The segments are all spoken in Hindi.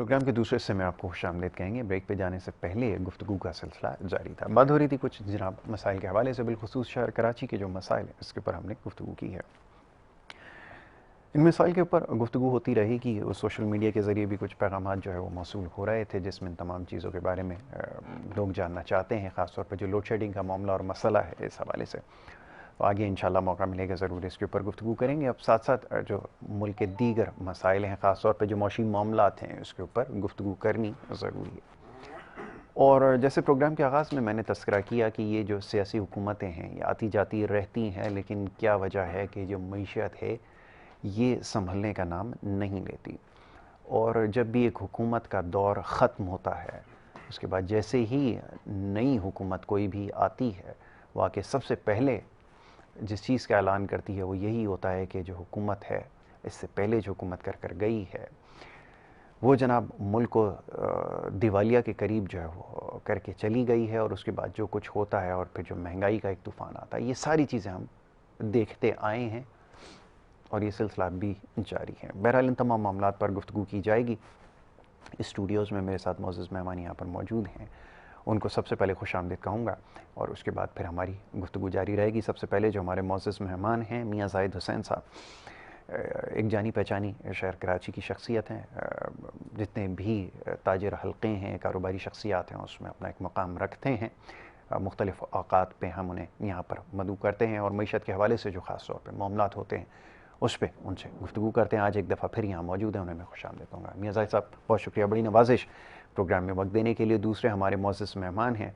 प्रोग्राम के दूसरे हिस्से में आपको खुशामदीद कहेंगे। ब्रेक पे जाने से पहले गुफ्तगू का सिलसिला जारी था। बात हो रही थी कुछ जनाब मसाइल के हवाले से, बिलखुसूस शहर कराची के जो मसाइल हैं इसके ऊपर हमने गुफ्तगू की है। इन मसाइल के ऊपर गुफ्तगू होती रही कि सोशल मीडिया के ज़रिए भी कुछ पैगाम जो है वो मौसूल हो रहे थे, जिसमें इन तमाम चीज़ों के बारे में लोग जानना चाहते हैं, ख़ासतौर पर जो लोड शेडिंग का मामला और मसला है इस हवाले से। तो आगे इंशाल्लाह मौका मिलेगा ज़रूर इसके ऊपर गुफ्तगू करेंगे। अब साथ साथ जो मुल्क के दीगर मसाइल हैं, ख़ास तौर पे जो मौशी मामलात हैं, उसके ऊपर गुफ्तगू करनी ज़रूरी है। और जैसे प्रोग्राम के आगाज़ में मैंने तस्करा किया कि ये जो सियासी हुकूमतें हैं ये आती जाती रहती हैं, लेकिन क्या वजह है कि जो मईशत है ये संभलने का नाम नहीं लेती। और जब भी एक हुकूमत का दौर ख़त्म होता है, उसके बाद जैसे ही नई हुकूमत कोई भी आती है, वह के सबसे पहले जिस चीज़ का ऐलान करती है वो यही होता है कि जो हुकूमत है, इससे पहले जो हुकूमत कर गई है, वो जनाब मुल्क को दिवालिया के करीब जो है वो करके चली गई है। और उसके बाद जो कुछ होता है और फिर जो महंगाई का एक तूफ़ान आता है, ये सारी चीज़ें हम देखते आए हैं और ये सिलसिला भी जारी है। बहरहाल इन तमाम मामलात पर गुफ्तगू की जाएगी। स्टूडियोज़ में मेरे साथ मौजूद मेहमान यहाँ पर मौजूद हैं, उनको सबसे पहले खुशामदीद कहूँगा और उसके बाद फिर हमारी गुफ्तगू जारी रहेगी। सबसे पहले जो हमारे मौजूद मेहमान हैं, मियाँ ज़ाहिद हुसैन साहब, एक जानी पहचानी शहर कराची की शख्सियत हैं। जितने भी ताजिर हल्क़े हैं, कारोबारी शख्सियात हैं, उसमें अपना एक मकाम रखते हैं। मुख्तलिफ़ औक़ात पे हम उन्हें यहाँ पर मदऊ करते हैं और मईशत के हवाले से जो ख़ास तौर पर मामलात होते हैं उस पर उनसे गुफ्तगू करते हैं। आज एक दफ़ा फिर यहाँ मौजूद हैं, उन्हें मैं खुशामदीद कहूँगा। मियाँ ज़ाहिद साहब, बहुत शुक्रिया, बड़ी नवाजिश प्रोग्राम में वक्त देने के लिए। दूसरे हमारे मौजूद मेहमान हैं,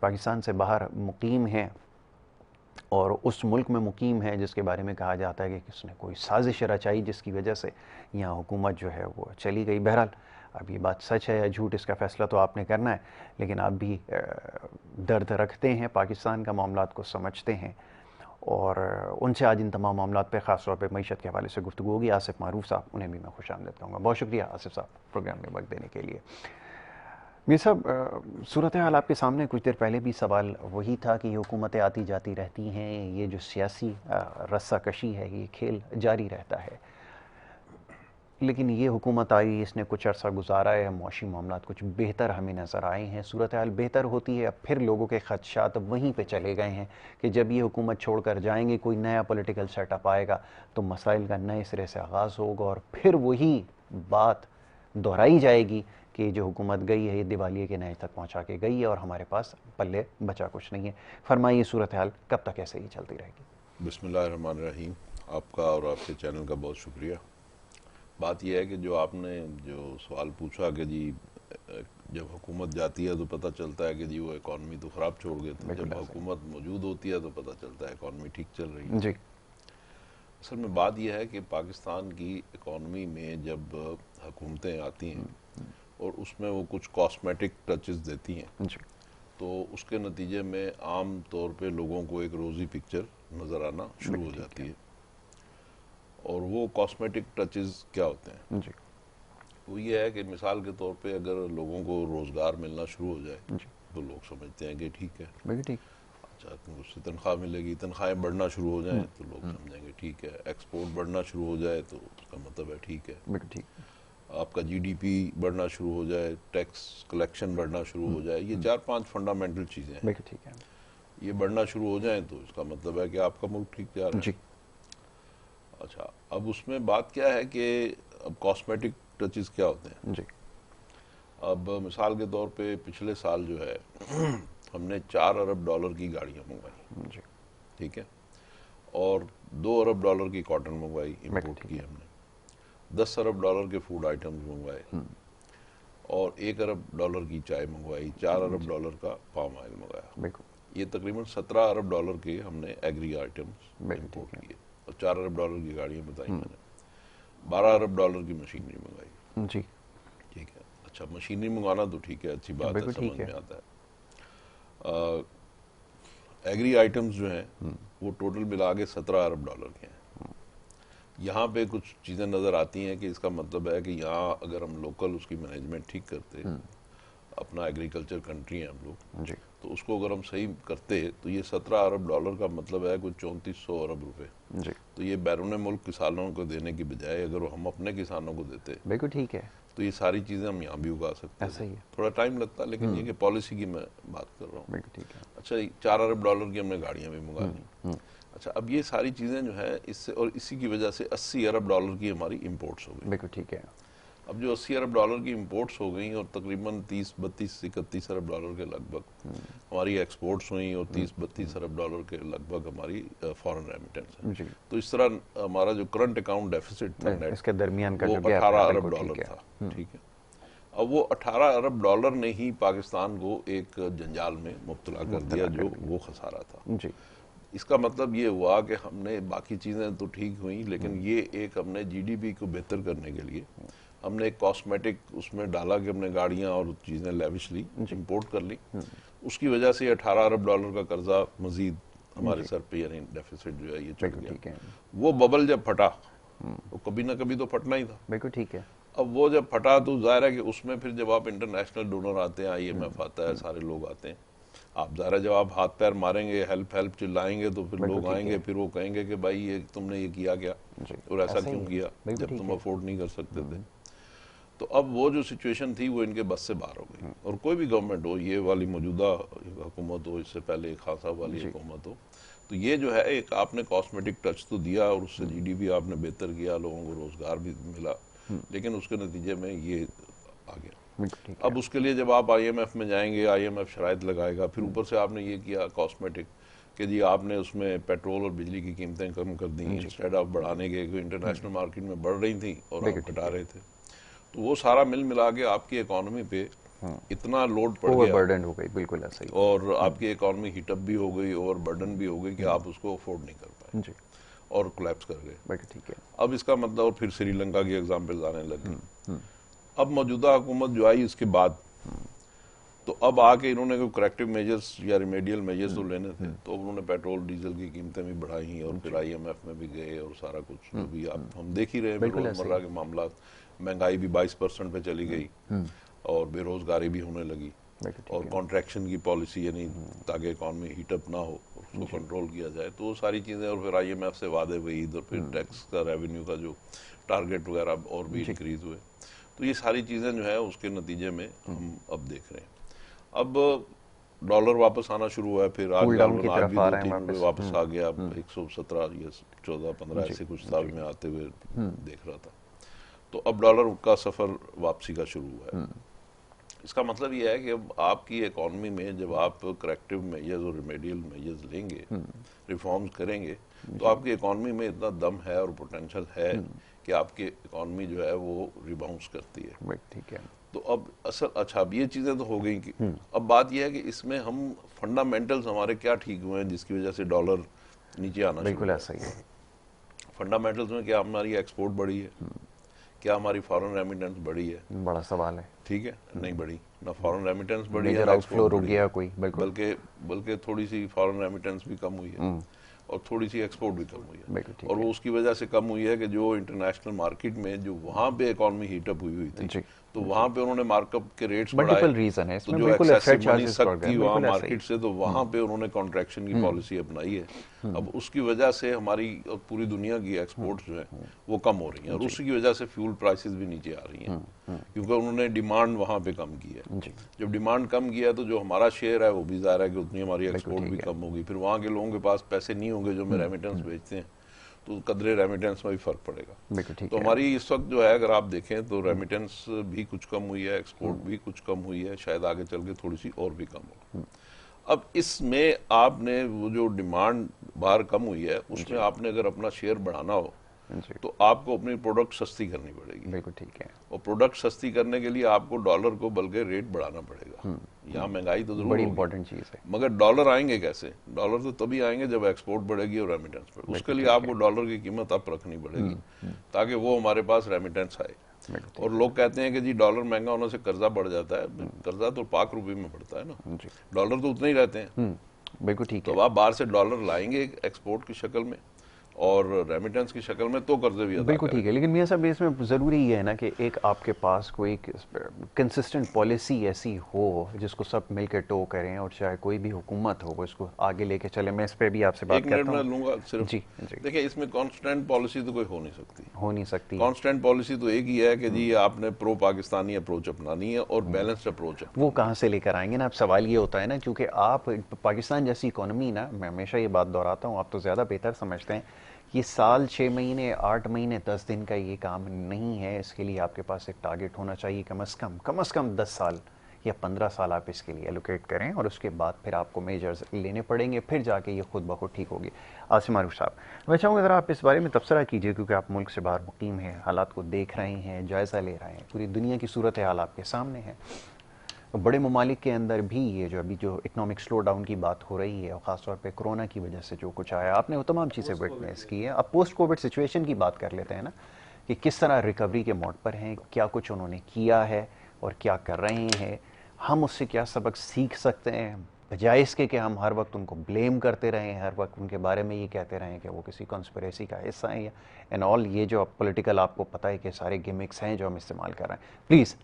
पाकिस्तान से बाहर मुकीम हैं और उस मुल्क में मुकीम है जिसके बारे में कहा जाता है कि उसने कोई साजिश रचाई जिसकी वजह से यहाँ हुकूमत जो है वो चली गई। बहरहाल अब ये बात सच है या झूठ, इसका फ़ैसला तो आपने करना है, लेकिन आप भी दर्द रखते हैं, पाकिस्तान का मामलात को समझते हैं और उनसे आज इन तमाम मामलात पे ख़ास तौर पे मईशत के हवाले से गुफ्तगू होगी। आसिफ मारूफ साहब, उन्हें भी मैं खुशामदीद कहूँगा। बहुत शुक्रिया आसिफ साहब प्रोग्राम में वक्त देने के लिए। ये सब सूरत हाल आपके सामने कुछ देर पहले भी सवाल वही था कि ये हुकूमतें आती जाती रहती हैं, ये जो सियासी रस्साकशी है ये खेल जारी रहता है। लेकिन ये हुकूमत आई, इसने कुछ अरसा गुजारा है, मौशी मामलात कुछ बेहतर हमें नज़र आए हैं, सूरत हाल बेहतर होती है। अब फिर लोगों के खदशात वहीं पे चले गए हैं कि जब ये हुकूमत छोड़ कर जाएंगे, कोई नया पॉलिटिकल सेटअप आएगा तो मसाइल का नए सिरे से आगाज़ होगा और फिर वही बात दोहराई जाएगी कि जो हुकूमत गई है ये दिवालिये के नए तक पहुँचा के गई है और हमारे पास पल्ले बचा कुछ नहीं है। फरमाइए, सूरत हाल कब तक ऐसे ही चलती रहेगी? बिस्मिल्लाहिर्रहमानिर्रहीम। आपका और आपके चैनल का बहुत शुक्रिया। बात यह है कि जो आपने जो सवाल पूछा कि जी जब हुकूमत जाती है तो पता चलता है कि जी वो इकॉनमी तो ख़राब छोड़ गए थे, जब हुकूमत मौजूद होती है तो पता चलता है इकॉनमी ठीक चल रही है। जी, असल में बात यह है कि पाकिस्तान की इकॉनमी में जब हुकूमतें आती हैं और उसमें वो कुछ कॉस्मेटिक टचेस देती हैं जी, तो उसके नतीजे में आम तौर पे लोगों को एक रोज़ी पिक्चर नज़र आना शुरू हो जाती है। और वो कॉस्मेटिक टचेस क्या होते हैं? जी, वो ये है कि मिसाल के तौर पे अगर लोगों को रोज़गार मिलना शुरू हो जाए जी, तो लोग समझते हैं कि ठीक है, बिल्कुल ठीक। अच्छा उससे तनख्वाह मिलेगी, तनख्वाहें बढ़ना शुरू हो जाएं तो लोग समझेंगे ठीक है, एक्सपोर्ट बढ़ना शुरू हो जाए तो उसका मतलब है ठीक है, बिल्कुल ठीक। आपका जीडीपी बढ़ना शुरू हो जाए, टैक्स कलेक्शन बढ़ना शुरू हो जाए, ये 4-5 फंडामेंटल चीज़ें हैं, बिल्कुल ठीक है। ये बढ़ना शुरू हो जाएं तो इसका मतलब है कि आपका मुल्क ठीक जा रहा है। जी, अच्छा, अब उसमें बात क्या है कि अब कॉस्मेटिक टचेस क्या होते हैं? जी, अब मिसाल के तौर पे पिछले साल जो है हमने 4 अरब डॉलर की गाड़ियाँ मंगवाई, जी, ठीक है, और 2 अरब डॉलर की कॉटन मंगवाई, बिल्कुल इंपोर्ट ठीक की है। हमने 10 अरब डॉलर के फूड आइटम्स मंगवाए और 1 अरब डॉलर की चाय मंगवाई, 4 अरब डॉलर का पाम ऑयल मंगाया। बिल्कुल, ये तकरीबन 17 अरब डॉलर के हमने एग्री आइटम्स बिल्कुल इंपोर्ट ठीक किए और 4 अरब डॉलर की गाड़ियाँ बताई मैंने, 12 अरब डॉलर की मशीनरी मंगाई, है। जी, ठीक है। अच्छा, मशीनरी मंगाना तो ठीक है, अच्छी बात है, बिल्कुल समझ ठीक है। में आता है। एग्री आइटम्स जो हैं वो टोटल मिला के 17 अरब डॉलर के हैं। यहाँ पे कुछ चीज़ें नज़र आती हैं कि इसका मतलब है कि यहाँ अगर हम लोकल उसकी मैनेजमेंट ठीक करते, अपना एग्रीकल्चर कंट्री है हम लोग, जी तो उसको अगर हम सही करते तो ये 17 अरब डॉलर का मतलब है कुछ 3400 अरब रुपए। जी तो ये बैरून मुल्क किसानों को देने की बजाय अगर हम अपने किसानों को देते बिल्कुल ठीक है, तो ये सारी चीज़ें हम यहाँ भी उगा सकते ऐसा थे। ही है, थोड़ा टाइम लगता, लेकिन ये कि पॉलिसी की मैं बात कर रहा हूँ। बिल्कुल ठीक है। अच्छा, 4 अरब डॉलर की हमने गाड़ियाँ भी मंगा ली। अच्छा, अब ये सारी चीज़ें जो है इससे, और इसी की वजह से 80 अरब डॉलर की हमारी इम्पोर्ट्स हो गई। बिल्कुल ठीक है। अब जो 80 अरब डॉलर की इम्पोर्ट्स हो गई और तकरीबन 30, 32, 31 अरब डॉलर के लगभग हमारी एक्सपोर्ट्स हुई और 30, 32 अरब डॉलर के लगभग हमारी फॉरेन रेमिटेंस है। जी तो इस तरह हमारा जो करंट अकाउंट डेफिसिट था नेट, इसके दरमियान का वो जो गैप 18 है, अरब बिल्कुल डॉलर ठीक है। था। ठीक है, अब वो 18 अरब डॉलर ने ही पाकिस्तान को एक जंजाल में मुब्तला कर दिया, जो वो खसारा था। जी इसका मतलब ये हुआ कि हमने बाकी चीज़ें तो ठीक हुई, लेकिन ये एक हमने जीडीपी को बेहतर करने के लिए हमने एक कॉस्मेटिक उसमें डाला कि हमने गाड़ियाँ और चीज़ें लेविशली इंपोर्ट कर ली। उसकी वजह से 18 अरब डॉलर का कर्जा मजीद हमारे सर पे, यानी डेफिसिट जो है ये चढ़ बिल्कुल ठीक गया। है, वो बबल जब फटा, तो कभी ना कभी तो फटना ही था। बिल्कुल ठीक है। अब वो जब फटा तो जाहिर है कि उसमें फिर जब आप इंटरनेशनल डोनर आते हैं, IMF आता है, सारे लोग आते हैं, आप जाहिर है जब आप हाथ पैर मारेंगे, हेल्प हेल्प चिल्लाएंगे, तो फिर बिल्कुल लोग ठीक आएंगे, है। फिर वो कहेंगे कि भाई ये तुमने ये किया क्या, जी और ऐसा ऐसा ही क्यों है, किया बिल्कुल जब ठीक तुम है। अफोर्ड नहीं कर सकते थे। तो अब वो जो सिचुएशन थी वो इनके बस से बाहर हो गई। और कोई भी गवर्नमेंट हो, ये वाली मौजूदा हुकूमत हो, इससे पहले खान साहब वाली जी हुकूमत हो, तो ये जो है एक आपने कॉस्मेटिक टच तो दिया और उससे GDP आपने बेहतर किया, लोगों को रोजगार भी मिला, लेकिन उसके नतीजे में ये आ गया। बिल्कुल ठीक है। अब उसके लिए जब आप IMF में जाएंगे, IMF शराइत लगाएगा, फिर ऊपर से आपने ये किया कॉस्मेटिक कि जी आपने उसमें पेट्रोल और बिजली की कीमतें कम कर दी, इंस्टेड ऑफ बढ़ाने के, क्योंकि इंटरनेशनल मार्केट में बढ़ रही थी और बिल्कुल आप ठीक घटा है। रहे थे। तो वो सारा मिल मिला के आपकी इकोनॉमी पे इतना लोड पड़ गया, ओवरबर्डन हो गई, बिल्कुल ऐसा ही। और आपकी इकोनॉमी हीटअप भी हो गई, ओवर बर्डन भी हो गई, कि आप उसको अफोर्ड नहीं कर पाए जी और कोलैप्स कर गए। बिल्कुल ठीक है। अब इसका मतलब, और फिर श्रीलंका की एग्जाम्पल्स आने लगी। अब मौजूदा हुकूमत जो आई इसके बाद, तो अब आके इन्होंने कोई करेक्टिव मेजर्स या रिमेडियल मेजर्स तो लेने थे, तो उन्होंने पेट्रोल डीजल की कीमतें भी बढ़ाई और फिर IMF में भी गए, और सारा कुछ जो भी आप हम देख ही रहे हैं, बिल्कुल ऐसे रोजमर्रा के मामला। महंगाई भी 22% पे चली गई और बेरोजगारी भी होने लगी, बिल्कुल ठीक और है। कॉन्ट्रैक्शन की पॉलिसी, यानी ताकि इकॉनमी हीटअप ना हो, उसको कंट्रोल किया जाए, तो वो सारी चीज़ें, और फिर IMF से वादे वही, और फिर टैक्स का रेवेन्यू का जो टारगेट वगैरह और भी इंक्रीज हुए। तो ये सारी चीज़ें जो है उसके नतीजे में हम अब देख रहे हैं। अब डॉलर वापस आना शुरू हुआ है, फिर आज कूल डाउन की आज तरफ भी आ 2-3 रहे हैं रुपये वापस। वापस आ गया। 117 या 14-15 ऐसे कुछ था, मैं आते हुए देख रहा था। तो अब डॉलर का सफर वापसी का शुरू हुआ है। इसका मतलब यह है कि अब आपकी इकॉनमी में जब आप करेक्टिव मेजर्स और रिमेडियल मेजर्स लेंगे, रिफॉर्म्स करेंगे, तो आपकी इकॉनमी में इतना दम है और पोटेंशियल है कि आपकी इकॉनमी जो है वो रिबाउंस करती है। बिल्कुल ठीक है। तो अब असल, अच्छा, अब ये चीज़ें तो हो गई कि अब बात यह है कि इसमें हम फंडामेंटल्स हमारे क्या ठीक हुए हैं जिसकी वजह से डॉलर नीचे आना शुरू बिल्कुल हुआ ऐसा ही है। है। फंडामेंटल्स में क्या हमारी एक्सपोर्ट बढ़ी है, क्या हमारी फॉरेन रेमिटेंस बढ़ी है? बड़ा सवाल है। ठीक है, नहीं बढ़ी, ना फॉरेन रेमिटेंस बढ़ी है मेजर ना आउटफ्लो एक्सपोर्ट रुक बढ़ी गया है, कोई, बिल्कुल। बल्कि थोड़ी सी फॉरेन रेमिटेंस भी कम हुई है और थोड़ी सी एक्सपोर्ट भी कम हुई बिल्कुल है। ठीक और है। वो उसकी वजह से कम हुई है कि जो इंटरनेशनल मार्केट में जो वहाँ पे इकॉनमी हीटअप हुई थी, जी तो वहाँ पे उन्होंने मार्कअप के रेट्स मल्टीपल बढ़ाए, रीजन है तो इसमें, जो बिल्कुल एक्सेसिव फ्रेड मनी चार्जेस सक बढ़ गए, थी वहाँ बिल्कुल ऐसा ही। मार्केट से, तो वहाँ पे उन्होंने कॉन्ट्रैक्शन की पॉलिसी अपनाई है। अब उसकी वजह से हमारी और पूरी दुनिया की एक्सपोर्ट्स जो है वो कम हो रही हैं, और उसी की वजह से फ्यूल प्राइसेस भी नीचे आ रही हैं, क्योंकि उन्होंने डिमांड वहाँ पे कम की है। जी जब डिमांड कम किया तो जो हमारा शेयर है वो भी ज़ाहिर है कि उतनी हमारी बिल्कुल एक्सपोर्ट भी ठीक है। कम होगी। फिर वहाँ के लोगों के पास पैसे नहीं होंगे जो में रेमिटेंस भेजते हैं, तो कदरे रेमिटेंस में भी फर्क पड़ेगा। बिल्कुल ठीक तो है। हमारी इस वक्त जो है, अगर आप देखें तो रेमिटेंस भी कुछ कम हुई है, एक्सपोर्ट भी कुछ कम हुई है, शायद आगे चल के थोड़ी सी और भी कम हो। अब इसमें आपने वो जो डिमांड बाहर कम हुई है, उसमें आपने अगर अपना शेयर बढ़ाना हो जी तो आपको अपनी प्रोडक्ट सस्ती करनी पड़ेगी, बिल्कुल ठीक है। और प्रोडक्ट सस्ती करने के लिए आपको डॉलर को बल्कि रेट बढ़ाना पड़ेगा। यहाँ महंगाई तो जरूर बड़ी होगी, इंपॉर्टेंट चीज़ है। मगर डॉलर आएंगे कैसे? डॉलर तो तभी आएंगे जब एक्सपोर्ट बढ़ेगी और रेमिटेंस बढ़ेगी। उसके लिए आपको डॉलर की कीमत अब रखनी पड़ेगी ताकि वो हमारे पास रेमिटेंस आए। बिल्कुल और लोग कहते हैं कि जी डॉलर महंगा होने से कर्जा बढ़ जाता है, कर्जा तो पाक रुपए में बढ़ता है ना, जी डॉलर तो उतने ही रहते हैं। बिल्कुल ठीक तो है। आप बाहर से डॉलर लाएंगे एक्सपोर्ट की शक्ल में, और रेमिटेंस की शक्ल में, तो कर्जे भी अदा बिल्कुल करें। ठीक है, लेकिन मियां साहब इसमें ज़रूरी ये है ना कि एक आपके पास कोई कंसिस्टेंट पॉलिसी ऐसी हो जिसको सब मिलकर टो करें, और चाहे कोई भी हुकूमत हो वो इसको आगे लेके चले। मैं इस पे भी आपसे बात एक मिनट करता में हूँ। लूंगा सिर्फ। जी जी। देखिए, इसमें कांस्टेंट पॉलिसी तो कोई हो नहीं सकती। हो नहीं सकती। कांस्टेंट पॉलिसी तो एक ही है कि जी आपने प्रो पाकिस्तानी अप्रोच अपनानी है और बैलेंस्ड अप्रोच वो अपनानी कहाँ से लेकर आएंगे ना। अब सवाल ये होता है ना, क्योंकि आप पाकिस्तान जैसी इकोनॉमी ना, मैं हमेशा ये बात दोहराता हूँ, आप तो ज़्यादा बेहतर समझते हैं, ये साल 6 महीने 8 महीने 10 दिन का ये काम नहीं है। इसके लिए आपके पास एक टारगेट होना चाहिए, कम अज़ कम 10 साल या 15 साल आप इसके लिए एलोकेट करें, और उसके बाद फिर आपको मेजर्स लेने पड़ेंगे, फिर जाके ये खुद ब खुद ठीक होगी। आसिम मारूफ साहब, मैं चाहूँगा ज़रा आप इस बारे में तबसरा कीजिए, क्योंकि आप मुल्क से बाहर मुकीम हैं, हालात को देख रहे हैं, जायज़ा ले रहे हैं, पूरी दुनिया की सूरत हाल आपके सामने है। बड़े ममालिक के अंदर भी ये जो अभी जो इकोनॉमिक स्लो डाउन की बात हो रही है, और ख़ासतौर पे कोरोना की वजह से जो कुछ आया, आपने वो तमाम चीज़ें विटनेस की है। अब पोस्ट कोविड सिचुएशन की बात कर लेते हैं ना, कि किस तरह रिकवरी के मोड पर हैं, क्या कुछ उन्होंने किया है और क्या कर रहे हैं, हम उससे क्या सबक सीख सकते हैं, बजाय इसके कि हम हर वक्त उनको ब्लेम करते रहें, हर वक्त उनके बारे में ये कहते रहें कि वो किसी कॉन्स्पिरेसी का हिस्सा है, या एंड ऑल ये जो पॉलिटिकल आपको पता है कि सारे गिमिक्स हैं जो हम इस्तेमाल कर रहे हैं। प्लीज़।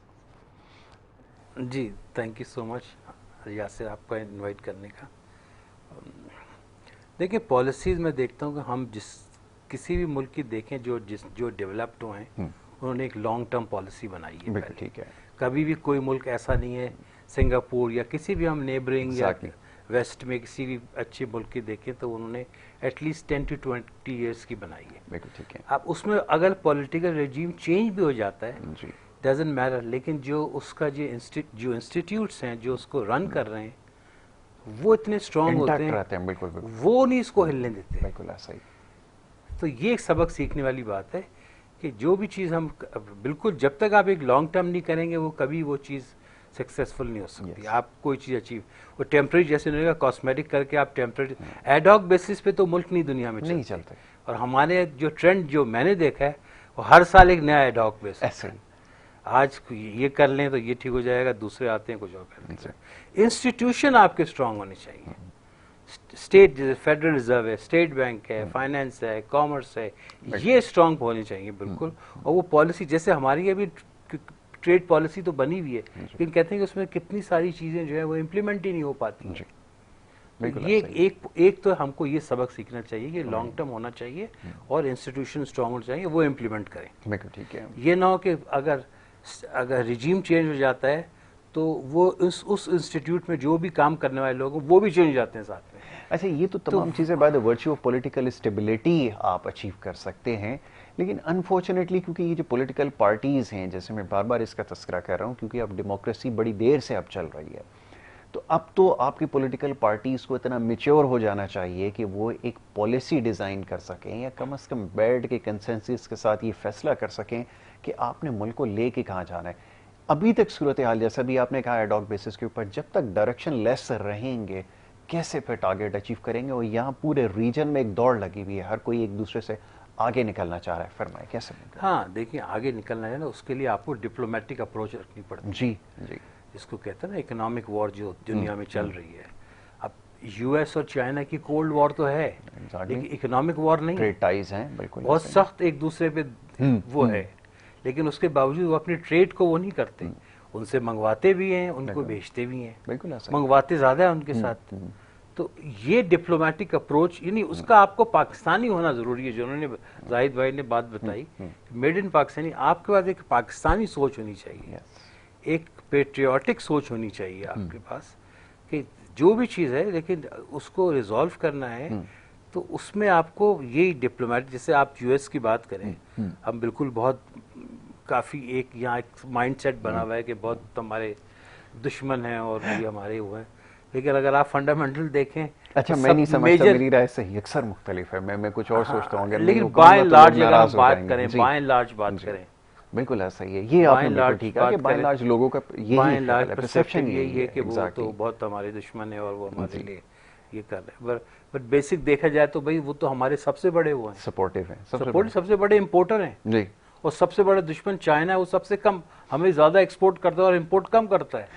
जी, thank you so much Yasir, आपका इनवाइट करने का। देखिए, पॉलिसीज़ में देखता हूँ कि हम किसी भी मुल्क की देखें जो डेवलप्ड हुए हैं, उन्होंने एक लॉन्ग टर्म पॉलिसी बनाई है। बिल्कुल ठीक है। कभी भी कोई मुल्क ऐसा नहीं है, सिंगापुर या किसी भी हम नेबरिंग या वेस्ट में किसी भी अच्छे मुल्क की देखें तो उन्होंने एटलीस्ट 10 to 20 ईयर्स की बनाई है। बिल्कुल ठीक है। अब उसमें अगर पॉलिटिकल रेजिम चेंज भी हो जाता है, जी, डजेंट मैटर, लेकिन जो उसका जो इंस्टीट्यूट्स हैं जो उसको रन कर रहे हैं वो इतने स्ट्रांग होते हैं, बिल्कुल बिल्कुल वो नहीं इसको हिलने देते। बिल्कुल ऐसा ही। तो ये एक सबक सीखने वाली बात है कि जो भी चीज़ हम बिल्कुल, जब तक आप एक लॉन्ग टर्म नहीं करेंगे वो कभी वो चीज़ सक्सेसफुल नहीं हो सकती। आप कोई चीज़ अचीव, वो टेम्परेरी जैसे नहीं, कॉस्मेटिक करके आप टेम्परेरी एडॉक बेसिस पे तो मुल्क नहीं दुनिया में नहीं चलते। और हमारे जो ट्रेंड जो मैंने देखा है वो हर साल एक नया एडॉक बेसिस ऐसे ही। आज ये कर लें तो ये ठीक हो जाएगा, दूसरे आते हैं कुछ और कर लें। इंस्टीट्यूशन आपके स्ट्रांग होने चाहिए। स्टेट, जैसे फेडरल रिजर्व है, स्टेट बैंक है, फाइनेंस है, कॉमर्स है, ये स्ट्रांग होने चाहिए बिल्कुल। और वो पॉलिसी, जैसे हमारी अभी ट्रेड पॉलिसी तो बनी हुई है, लेकिन कहते हैं कि उसमें कितनी सारी चीज़ें जो है वो इम्प्लीमेंट ही नहीं हो पाती। ये एक तो हमको ये सबक सीखना चाहिए कि लॉन्ग टर्म होना चाहिए और इंस्टीट्यूशन स्ट्रांग होना चाहिए, वो इम्प्लीमेंट करें। बिल्कुल ठीक है। ये ना हो कि अगर रिजीम चेंज हो जाता है तो वो उस इंस्टीट्यूट में जो भी काम करने वाले लोग वो भी चेंज हो जाते हैं साथ में। अच्छा, ये तो तमाम चीज़ें by the virtue of political stability आप अचीव कर सकते हैं, लेकिन अनफॉर्चुनेटली क्योंकि ये जो पॉलिटिकल पार्टीज़ हैं, जैसे मैं बार बार इसका तस्करा कर रहा हूँ, क्योंकि अब डेमोक्रेसी बड़ी देर से अब चल रही है, तो अब तो आपकी पॉलिटिकल पार्टीज़ को इतना मैच्योर हो जाना चाहिए कि वो एक पॉलिसी डिज़ाइन कर सकें, या कम से कम बैठ के कंसेंसस के साथ ये फैसला कर सकें कि आपने मुल्क को लेके कहाँ जाना है। अभी तक सूरत हाल, जैसा भी आपने कहा एडॉक बेसिस के ऊपर, जब तक डायरेक्शन लेस रहेंगे कैसे फिर टारगेट अचीव करेंगे। और यहाँ पूरे रीजन में एक दौड़ लगी हुई है, हर कोई एक दूसरे से आगे निकलना चाह रहा है। फरमाए कैसे? हाँ, देखिए, आगे निकलना है ना, उसके लिए आपको डिप्लोमेटिक अप्रोच रखनी पड़ती है। जी जी। इसको कहते हैं ना इकोनॉमिक वॉर जो दुनिया में चल रही है। अब यूएस और चाइना की कोल्ड वॉर तो है, लेकिन इकोनॉमिक वॉर नहीं। ट्रेड टाइज हैं, बिल्कुल बहुत सख्त एक दूसरे पे वो है, लेकिन उसके बावजूद वो अपनी ट्रेड को वो नहीं करते, उनसे मंगवाते भी हैं, उनको बेचते भी हैं, बिल्कुल ऐसा मंगवाते ज्यादा है उनके साथ। तो ये डिप्लोमेटिक अप्रोच, यानी उसका आपको पाकिस्तानी होना जरूरी है। जो उन्होंने जाहिद भाई ने बात बताई, मेड इन पाकिस्तानी, आपके पास एक पाकिस्तानी सोच होनी चाहिए, एक पेट्रियाटिक सोच होनी चाहिए आपके पास, कि जो भी चीज़ है लेकिन उसको रिजॉल्व करना है। तो उसमें आपको यही डिप्लोमेटिक, जैसे आप यूएस की बात करें, हम बिल्कुल बहुत काफ़ी एक यहाँ एक माइंडसेट बना हुआ है कि बहुत हमारे दुश्मन हैं और भी हमारे हुए हैं, लेकिन अगर आप फंडामेंटल देखें, अच्छा, मैं नहीं समझता, मेरी राय सही अक्सर मुख्तलिफ है, मैं कुछ और सोचता हूँ। लेकिन बाय एंड लार्ज अगर हम बात करें, बाय एंड लार्ज बात करें, बिल्कुल ऐसा ही है। ये आपने बिल्कुल ठीक है कि बाय एंड लार्ज लोगों का यही परसेप्शन यही है कि वो तो बहुत हमारे दुश्मन है और वो हमारे लिए ये कर रहे हैं। बट बेसिक देखा जाए तो भाई वो तो हमारे सबसे बड़े वो हैं, सपोर्टिव हैं, सबसे बड़े इंपोर्टर हैं जी। और सबसे बड़ा दुश्मन चाइना है, वो सबसे कम, हमें ज्यादा एक्सपोर्ट करता है और इंपोर्ट कम करता है,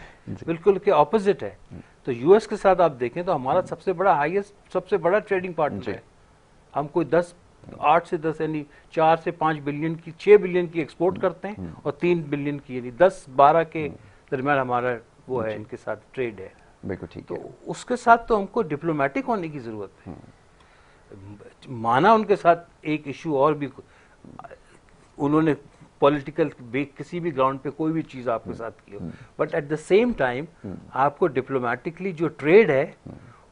बिल्कुल के ऑपोजिट है। तो यूएस के साथ आप देखें तो हमारा सबसे बड़ा हाईएस्ट, सबसे बड़ा ट्रेडिंग पार्टनर है। हम कोई 10 8 से 10 यानी 4 से 5 बिलियन की, 6 बिलियन की एक्सपोर्ट करते हैं और 3 बिलियन की यानी 10-12 के दरमियान हमारा वो है, इनके साथ ट्रेड है। बिल्कुल ठीक तो है। उसके साथ तो हमको डिप्लोमेटिक होने की जरूरत है। माना उनके साथ एक इशू और भी, उन्होंने पॉलिटिकल किसी भी ग्राउंड पे कोई भी चीज आपके साथ की हो, but at the same time आपको डिप्लोमेटिकली जो ट्रेड है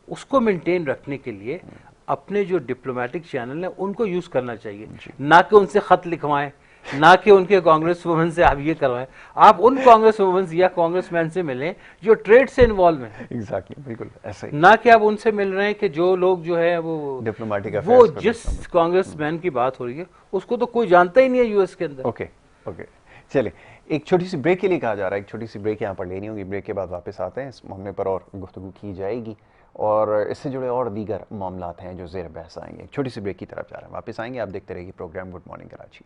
उसको मेंटेन रखने के लिए अपने जो डिप्लोमेटिक चैनल है उनको यूज करना चाहिए, ना कि उनसे खत लिखवाएं, ना कि उनके कांग्रेस वुमन से आप ये करवाएं। आप उन कांग्रेस वुमन या कांग्रेसमैन से मिलें जो ट्रेड से इन्वॉल्व हैं। एग्जैक्टली, बिल्कुल ऐसा ही। ना कि आप उनसे मिल रहे हैं कि जो लोग जो है वो डिप्लोमेटिक वो जिस कांग्रेसमैन की बात हो रही है उसको तो कोई जानता ही नहीं है यूएस के अंदर। ओके ओके, चलिए एक छोटी सी ब्रेक के लिए कहा जा रहा है, एक छोटी सी ब्रेक यहाँ पर लेनी होगी। ब्रेक के बाद वापस आते हैं, इस मामले पर और गुफ्तगू की जाएगी और इससे जुड़े और दीगर मामलात हैं जो ज़ेर बहस आएंगे। एक छोटी सी ब्रेक की तरफ जा रहे हैं, वापस आएंगे। आप देखते रहिए program good morning Karachi.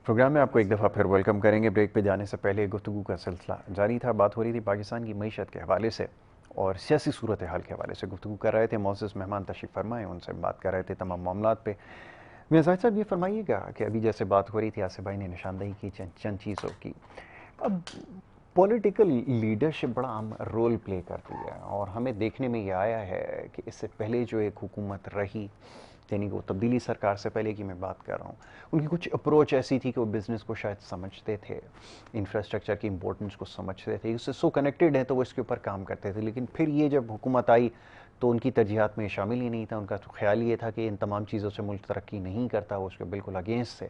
Program में आपको एक दफ़ा फिर वेलकम करेंगे। ब्रेक पे जाने से पहले गुफ्तगू का सिलसिला जारी था। बात हो रही थी पाकिस्तान की मईशत के हवाले से और सियासी सूरत हाल के हवाले से गुफ्तगू कर रहे थे। मौजूद मेहमान तशरीफ़ फरमाए, उनसे बात कर रहे थे तमाम मामलात पे। मिर्ज़ा साहब ये फरमाइएगा कि अभी जैसे बात हो रही थी, आसिफ भाई ने निशानदेही की चंद चीज़ों की, अब पॉलिटिकल लीडरशिप बड़ा अहम रोल प्ले करती है और हमें देखने में ये आया है कि इससे पहले जो एक हुकूमत रही, यानी कि वो तब्दीली सरकार से पहले की मैं बात कर रहा हूँ, उनकी कुछ अप्रोच ऐसी थी कि वो बिज़नेस को शायद समझते थे, इंफ्रास्ट्रक्चर की इंपॉर्टेंस को समझते थे, उससे सो कनेक्टेड है तो वो इसके ऊपर काम करते थे। लेकिन फिर ये जब हुकूमत आई तो उनकी तरजीहात में शामिल ही नहीं था। उनका तो ख्याल ये था कि इन तमाम चीज़ों से मुल्क तरक्की नहीं करता, वो उसके बिल्कुल अगेंस्ट थे।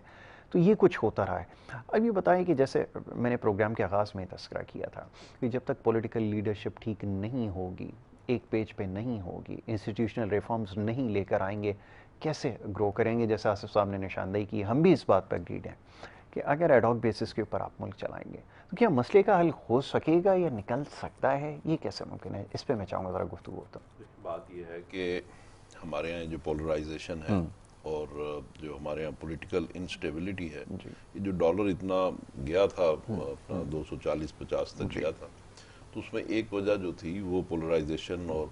तो ये कुछ होता रहा है। अब ये बताएं कि जैसे मैंने प्रोग्राम के आगाज़ में तस्करा किया था कि जब तक पॉलिटिकल लीडरशिप ठीक नहीं होगी, एक पेज पे नहीं होगी, इंस्टीट्यूशनल रिफॉर्म्स नहीं लेकर आएंगे, कैसे ग्रो करेंगे? जैसे आसिफ साहब ने निशानदेही की, हम भी इस बात पर एग्रीड हैं कि अगर एडॉक बेसिस के ऊपर आप मुल्क चलाएंगे तो क्या मसले का हल हो सकेगा या निकल सकता है? ये कैसे मुमकिन है? इस पर मैं चाहूँगा ज़रा गुफ्तगू होता। बात यह है कि हमारे यहाँ जो पोलराइजेशन है और जो हमारे यहाँ पॉलिटिकल इंस्टेबिलिटी है, ये जो डॉलर इतना गया था अपना 240-50 तक गया था, तो उसमें एक वजह जो थी वो पोलराइजेशन और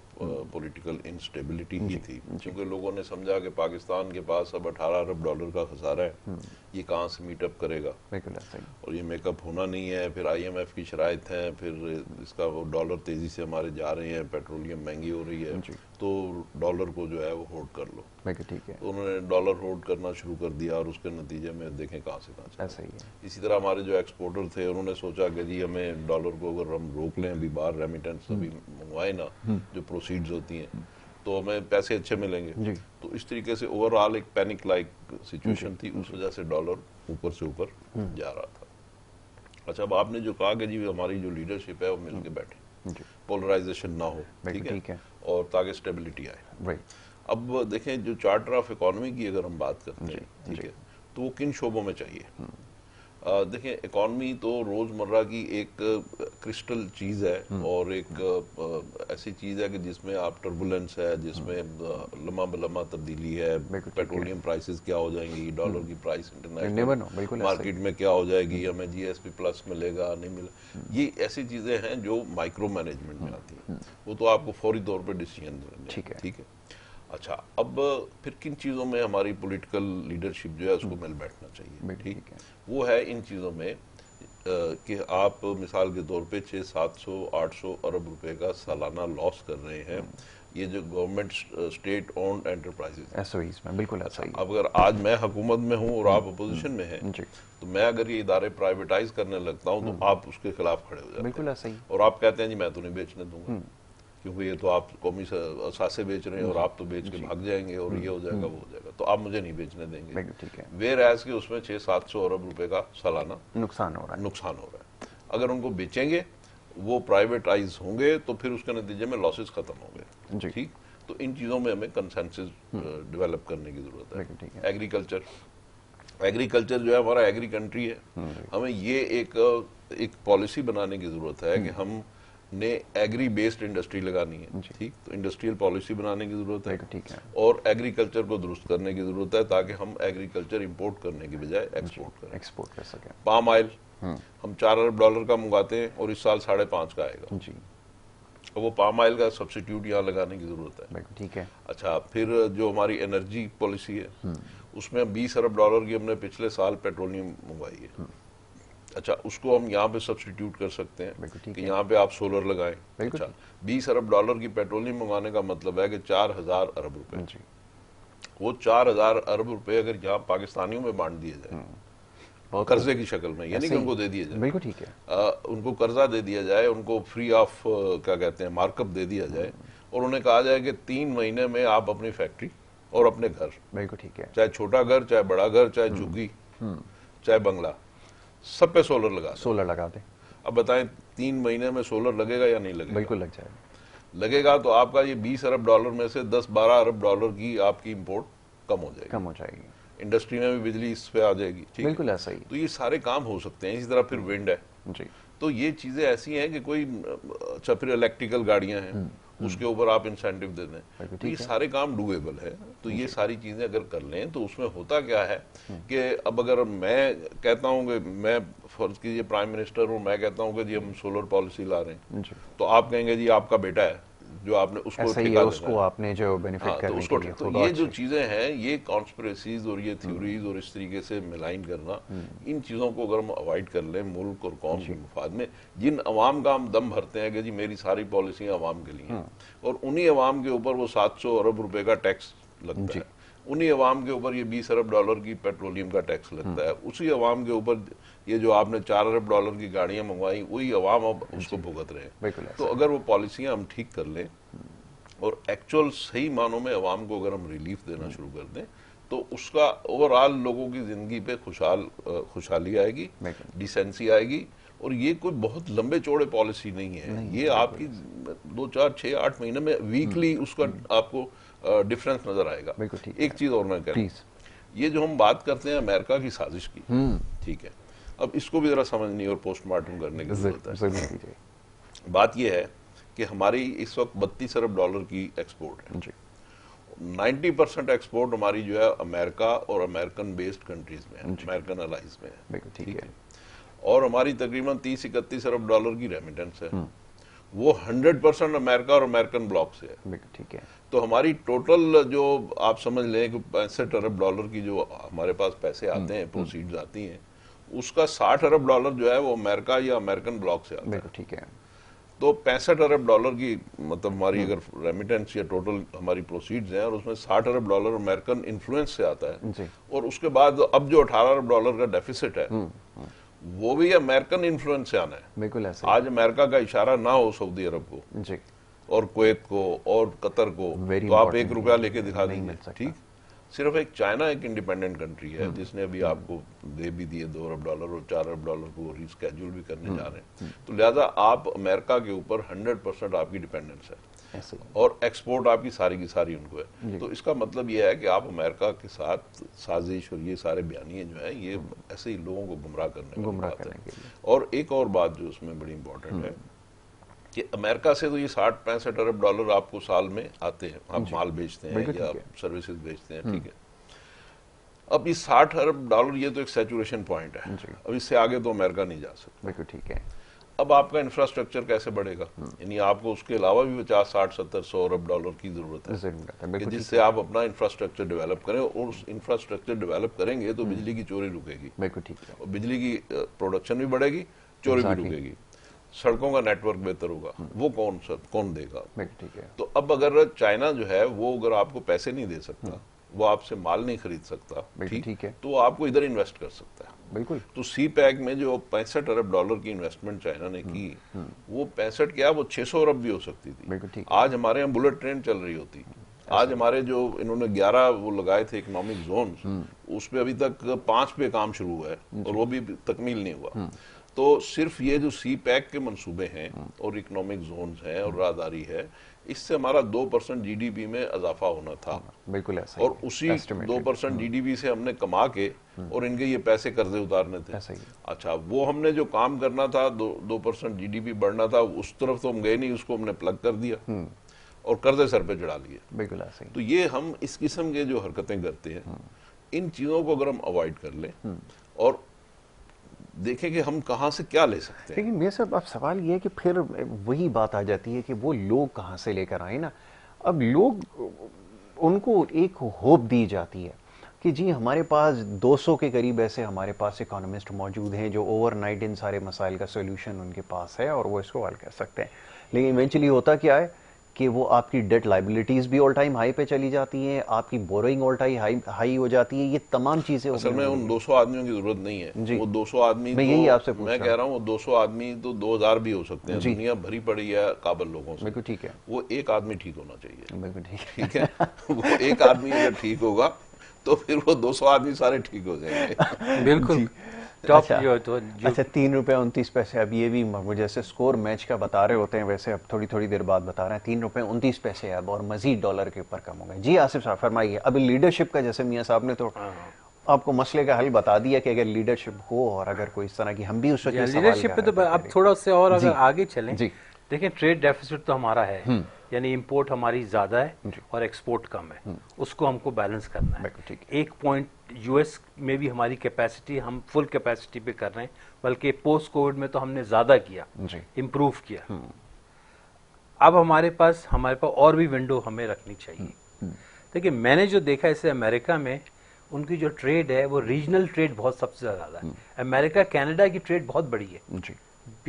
पॉलिटिकल इंस्टेबिलिटी ही थी, क्योंकि लोगों ने समझा कि पाकिस्तान के पास अब 18 अरब डॉलर का खसारा है, ये कहाँ से मीटअप करेगा और ये मेकअप होना नहीं है। फिर IMF की शराइत हैं, फिर इसका वो डॉलर तेजी से हमारे जा रहे हैं, पेट्रोलियम महंगी हो रही है, तो डॉलर को जो है वो होल्ड कर लो। ठीक है, तो उन्होंने डॉलर होल्ड करना शुरू कर दिया और उसके नतीजे में देखें कहाँ से कहाँ ऐसा ही है। इसी तरह हमारे जो एक्सपोर्टर थे उन्होंने सोचा कि जी हमें डॉलर को अगर हम रोक लें, अभी बाहर रेमिटेंस अभी मंगवाए ना, जो प्रोसीड्स होती हैं, तो हमें पैसे अच्छे मिलेंगे। तो इस तरीके से ओवरऑल एक पैनिक लाइक सिचुएशन थी, उस वजह से डॉलर ऊपर से ऊपर जा रहा था। अच्छा, अब आपने जो कहा कि जी हमारी जो लीडरशिप है वो मिलके बैठे, पोलराइजेशन ना हो, ठीक है, और ताकि स्टेबिलिटी आए। अब देखें, जो चार्टर ऑफ इकोनॉमी की अगर हम बात करते हैं, ठीक है, तो वो किन शोबों में चाहिए? देखें, इकॉनमी तो रोज़मर्रा की एक क्रिस्टल चीज़ है और एक ऐसी चीज़ है कि जिसमें आप टर्बुलेंस है, जिसमें लम्हा तब्दीली है, पेट्रोलियम प्राइसेस क्या हो जाएंगी, डॉलर की प्राइस इंटरनेशनल मार्केट में क्या हो जाएगी, हमें GSP प्लस मिलेगा नहीं मिलेगा, ये ऐसी चीज़ें हैं जो माइक्रो मैनेजमेंट में आती हैं, वो तो आपको फौरी तौर पर डिसीजन लेने हैं, ठीक है। अच्छा, अब फिर किन चीज़ों में हमारी पॉलिटिकल लीडरशिप जो है उसको मिल बैठना चाहिए, ठीक है, वो है इन चीज़ों में कि आप मिसाल के तौर पे 600-700-800 अरब रुपए का सालाना लॉस कर रहे हैं, ये जो government state owned enterprises SOEs में, बिल्कुल ऐसा ही। अब अगर आज मैं हुकूमत में हूँ और आप अपोजिशन में हैं, तो मैं अगर ये इदारे प्राइवेटाइज करने लगता हूँ तो आप उसके खिलाफ खड़े हो जाते हैं, बिल्कुल ऐसा ही, और आप कहते हैं जी मैं तो नहीं बेचने दूंगा, क्योंकि ये तो आप कौमी असासे बेच रहे हैं और आप तो बेच के भाग जाएंगे और ये हो जाएगा वो हो जाएगा, तो आप मुझे नहीं बेचने देंगे, ठीक है। वेयर एज के उसमें 600-700 अरब रुपए का सालाना नुकसान हो रहा है। अगर उनको बेचेंगे, वो प्राइवेटाइज होंगे, तो फिर उसके नतीजे में लॉसेस खत्म होंगे, ठीक। तो इन चीज़ों में हमें कंसेंसस डेवलप करने की जरूरत है। एग्रीकल्चर जो है हमारा एग्री कंट्री है, हमें ये एक पॉलिसी बनाने की जरूरत है कि हम ने एग्री बेस्ड इंडस्ट्री लगानी है, ठीक, तो इंडस्ट्रियल पॉलिसी बनाने की जरूरत है, ठीक है, और एग्रीकल्चर को दुरुस्त करने की जरूरत है ताकि हम एग्रीकल्चर इंपोर्ट करने की बजाय एक्सपोर्ट कर सकें। पाम ऑयल हम $4 अरब का मंगाते हैं और इस साल 5.5 का आएगा जी, वो पाम ऑयल का सब्सिट्यूट यहाँ लगाने की जरूरत है। ठीक है। अच्छा, फिर जो हमारी एनर्जी पॉलिसी है उसमें $20 अरब की हमने पिछले साल पेट्रोलियम मंगवाई है। अच्छा, उसको हम यहाँ पे सब्सटीट्यूट कर सकते हैं कि यहाँ पे आप सोलर लगाएं। अच्छा, $20 अरब की पेट्रोलियम मंगाने का मतलब है कि 4,000 अरब रुपए, वो 4,000 अरब रुपए अगर यहाँ पाकिस्तानियों में बांट दिए जाए कर्जे की शक्ल में, यानी कि उनको दे दिया जाए, बिल्कुल ठीक है, उनको कर्जा दे दिया जाए, उनको फ्री ऑफ क्या कहते हैं मार्कअप दे दिया जाए, और उन्हें कहा जाए कि 3 महीने में आप अपनी फैक्ट्री और अपने घर, बिल्कुल ठीक है, चाहे छोटा घर, चाहे बड़ा घर, चाहे झुग्गी, चाहे बंगला, सब पे सोलर लगा दे। अब बताएं 3 महीने में सोलर लगेगा या नहीं लगेगा? बिल्कुल लग जाएगा। लगेगा तो आपका ये $20 अरब में से 10-12 अरब की आपकी इंपोर्ट कम हो जाएगी, इंडस्ट्री में भी बिजली इस पे आ जाएगी, ठीक, बिल्कुल ऐसा ही। तो ये सारे काम हो सकते हैं। इसी तरह फिर विंड है जी, तो ये चीजें ऐसी हैं कि कोई, अच्छा, फिर इलेक्ट्रिकल गाड़ियां हैं उसके ऊपर आप इंसेंटिव दे दें, तो ये सारे काम डूएबल है। तो ये सारी चीजें अगर कर लें तो उसमें होता क्या है कि अब अगर मैं कहता हूं कि मैं फर्ज कीजिए प्राइम मिनिस्टर हूं, मैं कहता हूं कि जी हम सोलर पॉलिसी ला रहे हैं, तो आप कहेंगे जी आपका बेटा है जो आपने उसको ठेका उसको आपने जो बेनिफिट करने के लिए, तो ये जो चीजें हैं, ये कॉन्स्पिरेसीज और ये थ्योरीज और इस तरीके से मिलाइन करना, इन चीजों को अगर हम अवॉइड कर लें मुल्क और कौम के मुफाद में, जिन अवाम का हम दम भरते हैं कि जी मेरी सारी पॉलिसियां अवाम के लिए हैं, और उन्हीं अवाम के ऊपर वो 700 अरब रुपए का टैक्स लगता है, उन्हीं अवाम के ऊपर ये $20 अरब की पेट्रोलियम का टैक्स लगता है, उसी अवाम के ऊपर ये जो आपने $4 अरब की गाड़ियां मंगवाई, वही अवाम अब उसको भुगत रहे हैं। तो अगर वो पॉलिसियां हम ठीक कर लें और एक्चुअल सही मानों में अवाम को अगर हम रिलीफ देना शुरू कर दें, तो उसका ओवरऑल लोगों की जिंदगी पे खुशहाली आएगी, डिसेंसी आएगी। और ये कोई बहुत लंबे चौड़े पॉलिसी नहीं है, ये आपकी 2, 4, 6, 8 महीने में वीकली उसका आपको डिफरेंस नजर आएगा। एक चीज और मैं कह रहा हूं, ये जो हम बात करते हैं अमेरिका की साजिश की, ठीक है, अब इसको भी जरा समझनी और पोस्टमार्टम करने की जरूरत है। बात यह है कि हमारी इस वक्त $32 अरब की एक्सपोर्ट है, 90% एक्सपोर्ट हमारी जो है अमेरिका और अमेरिकन बेस्ड कंट्रीज में है, अमेरिकन अलाइज में है, ठीक है, और हमारी तकरीबन $30-31 अरब की रेमिटेंस है, वो 100% अमेरिका और अमेरिकन ब्लॉक से है, ठीक है। तो हमारी टोटल जो आप समझ लें कि $65 अरब की जो हमारे पास पैसे आते हैं, प्रोसीड्स आती हैं, उसका $60 अरब जो है वो अमेरिका या अमेरिकन ब्लॉक से आता है, ठीक है। तो $65 अरब की मतलब हमारी अगर रेमिटेंस या टोटल हमारी प्रोसीड्स हैं, और उसमें $60 अरब अमेरिकन इन्फ्लुएंस से आता है, और उसके बाद अब जो $18 अरब का डेफिसिट है वो भी अमेरिकन इन्फ्लुएंस से आना है। बिल्कुल ऐसा। आज अमेरिका का इशारा ना हो सऊदी अरब को जी, और कुवैत को और कतर को, तो आप $1 लेके दिखा देंगे, ठीक। सिर्फ एक चाइना एक इंडिपेंडेंट कंट्री है जिसने अभी आपको दे भी दिए $2 अरब और $4 अरब को रिस्केड्यूल भी करने जा रहे हैं, तो लिहाजा आप अमेरिका के ऊपर 100% आपकी डिपेंडेंस है, और एक्सपोर्ट आपकी सारी की सारी उनको है। तो इसका मतलब यह है कि आप अमेरिका के साथ साजिश और ये सारे बयानिए जो है ये ऐसे ही लोगों को गुमराह करने के लिए। और एक और बात जो उसमें बड़ी इंपॉर्टेंट है कि अमेरिका से तो ये $60-65 अरब आपको साल में आते हैं, आप माल बेचते हैं या सर्विसेज बेचते हैं, ठीक है। अब ये $60 अरब ये तो एक सैचुरेशन पॉइंट है, अब इससे आगे तो अमेरिका नहीं जा सकता, बिल्कुल ठीक है। अब आपका इंफ्रास्ट्रक्चर कैसे बढ़ेगा, यानी आपको उसके अलावा भी 50, 60, 70, $100 अरब की जरूरत है कि जिससे आप अपना इंफ्रास्ट्रक्चर डेवलप करें, और उस इंफ्रास्ट्रक्चर डेवलप करेंगे तो बिजली की चोरी रुकेगी, बिल्कुल ठीक है, और बिजली की प्रोडक्शन भी बढ़ेगी, चोरी भी रुकेगी, सड़कों का नेटवर्क बेहतर होगा, वो कौन देगा, ठीक है। तो अब अगर चाइना जो है वो अगर आपको पैसे नहीं दे सकता, वो आपसे माल नहीं खरीद सकता, ठीक है, तो आपको इधर इन्वेस्ट कर सकता है, बिल्कुल। तो सी पैक में जो $65 अरब की इन्वेस्टमेंट चाइना ने की, वो 65 क्या, वो 600 अरब भी हो सकती थी। आज हमारे यहाँ बुलेट ट्रेन चल रही होती, आज हमारे जो इन्होंने 11 वो लगाए थे इकोनॉमिक जोन, उसपे अभी तक 5 पे काम शुरू हुआ है और वो भी तकमील नहीं हुआ। तो सिर्फ ये जो सी पैक के मंसूबे हैं और इकोनॉमिक जोन्स हैं और राहदारी है, इससे हमारा 2% जीडीपी में इजाफा होना था। बिल्कुल ऐसा ही और उसी 2% जीडीपी से हमने कमा के और इनके ये पैसे कर्जे उतारने थे। ऐसा ही। अच्छा, वो हमने जो काम करना था, 2% जीडीपी बढ़ना था, उस तरफ तो हम गए नहीं, उसको हमने प्लग कर दिया और कर्जे सर पे चढ़ा लिए। बिल्कुल ऐसा ही। तो ये हम इस किस्म के जो हरकतें करते हैं, इन चीजों को अगर हम अवॉइड कर लें और देखें कि हम कहाँ से क्या ले सकते हैं। लेकिन मेरे साहब अब सवाल ये है कि फिर वही बात आ जाती है कि वो लोग कहाँ से लेकर आए ना। अब लोग, उनको एक होप दी जाती है कि जी हमारे पास 200 के करीब ऐसे हमारे पास इकोनॉमिस्ट मौजूद हैं जो ओवरनाइट इन सारे मसाइल का सोल्यूशन उनके पास है और वो इसको हल कर सकते हैं। लेकिन इवेंचुअली होता क्या है कि वो आपकी डेट लाइबिलिटीज भी ऑल टाइम हाई पे चली जाती हैं, आपकी बोरोइंग ऑल टाइम हाई हो जाती है। ये तमाम चीजें असल में उन 200 आदमियों की जरूरत नहीं है। वो 200 आदमी, मैं यही आपसे पूछ मैं कह रहा हूँ, वो 200 आदमी तो 2000 भी हो सकते हैं। दुनिया भरी पड़ी है काबिल लोगों से। बिल्कुल ठीक है। वो एक आदमी ठीक होना चाहिए। बिल्कुल ठीक है। वो एक आदमी अगर ठीक होगा तो फिर वो 200 आदमी सारे ठीक हो जाएंगे। बिल्कुल। अच्छा, अच्छा 3 रुपये 29 पैसे। अब ये भी जैसे स्कोर मैच का बता रहे होते हैं वैसे अब थोड़ी थोड़ी देर बाद बता रहे हैं 3 रुपये 29 पैसे अब और मजीद डॉलर के ऊपर कम हो गए। जी आसिफ साहब फरमाइए। अब लीडरशिप का जैसे मियाँ साहब ने तो आपको मसले का हल बता दिया कि अगर लीडरशिप हो और अगर कोई इस तरह की, हम भी उस वक्त लीडरशिप पे तो अब थोड़ा उससे और अगर आगे चलें, जी देखिए ट्रेड डेफिसिट तो हमारा है, यानी इंपोर्ट हमारी ज्यादा है और एक्सपोर्ट कम है, उसको हमको बैलेंस करना है। एक पॉइंट यूएस में भी हमारी कैपेसिटी, हम फुल कैपेसिटी पे कर रहे हैं, बल्कि पोस्ट कोविड में तो हमने ज्यादा किया, इम्प्रूव किया। अब हमारे पास और भी विंडो हमें रखनी चाहिए। देखिए मैंने जो देखा है, इसे अमेरिका में उनकी जो ट्रेड है वो रीजनल ट्रेड बहुत सबसे ज्यादा है। अमेरिका कनाडा की ट्रेड बहुत बड़ी है,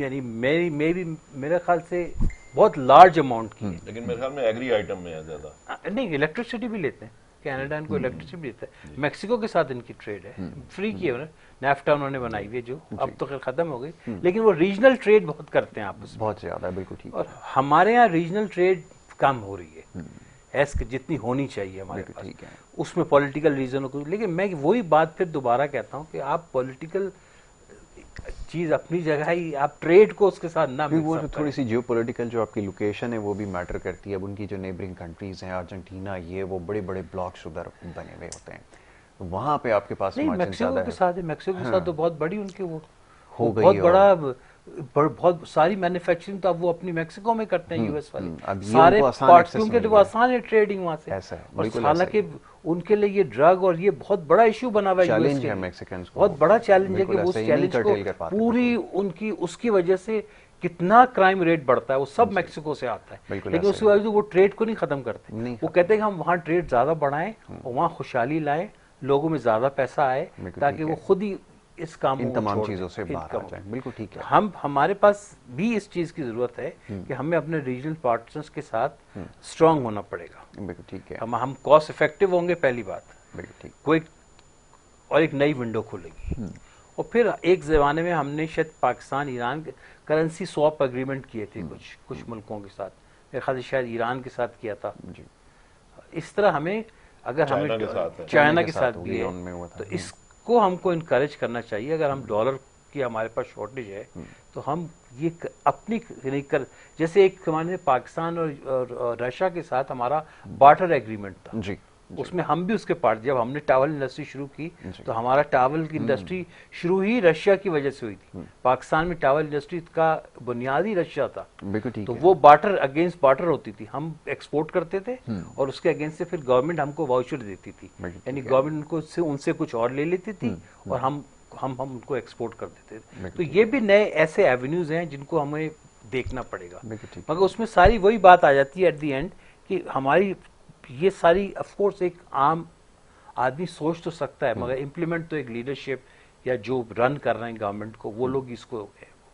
यानी मेरे ख्याल से बहुत लार्ज अमाउंट की है। लेकिन मेरे ख्याल में एग्री आइटम में है ज्यादा। नहीं, इलेक्ट्रिसिटी भी लेते हैं, कनाडा इनको इलेक्ट्रिसिटी भी देता है। मैक्सिको के साथ इनकी ट्रेड है, फ्री की है, नैफ्टा उन्होंने बनाई हुई है जो अब तो खैर खत्म हो गई, लेकिन वो रीजनल ट्रेड बहुत करते हैं आपस में, बहुत ज्यादा। बिल्कुल ठीक। और हमारे यहाँ रीजनल ट्रेड कम हो रही है जितनी होनी चाहिए हमारे पास। उसमें पॉलिटिकल रीजनों को, लेकिन मैं वही बात फिर दोबारा कहता हूँ कि आप पॉलिटिकल चीज अपनी जगह ही, आप ट्रेड को उसके साथ ना मिक्स वो तो थोड़ी सी जियोपॉलिटिकल जो आपकी लोकेशन है वो भी मैटर करती है। अब उनकी जो नेबरिंग कंट्रीज हैं, अर्जेंटीना, ये वो बड़े बड़े ब्लॉक्स उधर बने हुए होते हैं, वहाँ पे आपके पास मैक्सिको के साथ है, मैक्सिको के साथ तो बहुत बड़ी उनकी वो हो गई, बहुत बड़ा बहुत सारी मैन्युफैक्चरिंग तो अब वो अपनी मैक्सिको में करते हैं, यूएस वाले सारे पार्ट्स, क्योंकि वो आसान है ट्रेडिंग वहाँ से। ऐसा है, और हालांकि उनके लिए ये ड्रग और ये बहुत बड़ा इशू बना हुआ है, चैलेंज है मैक्सिकन्स को, बहुत बड़ा चैलेंज है कि उस चैलेंज को पूरी उनकी उसकी वजह से कितना क्राइम रेट बढ़ता है, वो सब मैक्सिको से आता है। लेकिन उसकी वजह से वो ट्रेड को नहीं खत्म करते, वो कहते हैं कि हम वहाँ ट्रेड ज्यादा बढ़ाएं और वहाँ खुशहाली लाएं, लोगों में ज्यादा पैसा आए, ताकि वो खुद ही इस काम इन तमाम चीजों से बाहर आ जाए। बिल्कुल ठीक है। हमारे पास भी इस चीज की जरूरत है कि हमें अपने रीजनल पार्टनर्स के साथ स्ट्रांग होना पड़ेगा। बिल्कुल ठीक है। हम कॉस्ट इफेक्टिव होंगे, पहली बात। बिल्कुल ठीक। कोई और एक नई विंडो खुलेगी, और फिर एक जमाने में हमने शायद Pakistan Iran currency swap agreement किए थे कुछ मुल्कों के साथ, मेरे ख्याल से शायद ईरान के साथ किया था। इस तरह हमें, अगर हमें चाइना के साथ भी है, तो इसको हमको इनकरेज करना चाहिए। अगर हम डॉलर की हमारे पास शॉर्टेज है तो हम ये अपनी नहीं कर, जैसे एक हमारे पाकिस्तान और रशिया के साथ हमारा बार्टर एग्रीमेंट था जी, उसमें हम भी उसके पार्ट, जब हमने टावल इंडस्ट्री शुरू की तो हमारा टावल की इंडस्ट्री शुरू ही रशिया की वजह से हुई थी। पाकिस्तान में टावल इंडस्ट्री का बुनियादी रशिया था, तो वो बार्टर अगेंस्ट बार्टर होती थी, हम एक्सपोर्ट करते थे और उसके अगेंस्ट से फिर गवर्नमेंट हमको वाउचर देती थी, यानी गवर्नमेंट उनसे कुछ और ले लेती थी और हम उनको एक्सपोर्ट कर देते थे। तो ये भी नए ऐसे एवेन्यूज हैं जिनको हमें देखना पड़ेगा, मगर उसमें सारी वही बात आ जाती है एट द एंड कि हमारी ये सारी ऑफकोर्स एक आम आदमी सोच तो सकता है, मगर इम्प्लीमेंट तो एक लीडरशिप या जो रन कर रहे हैं गवर्नमेंट को, वो लोग इसको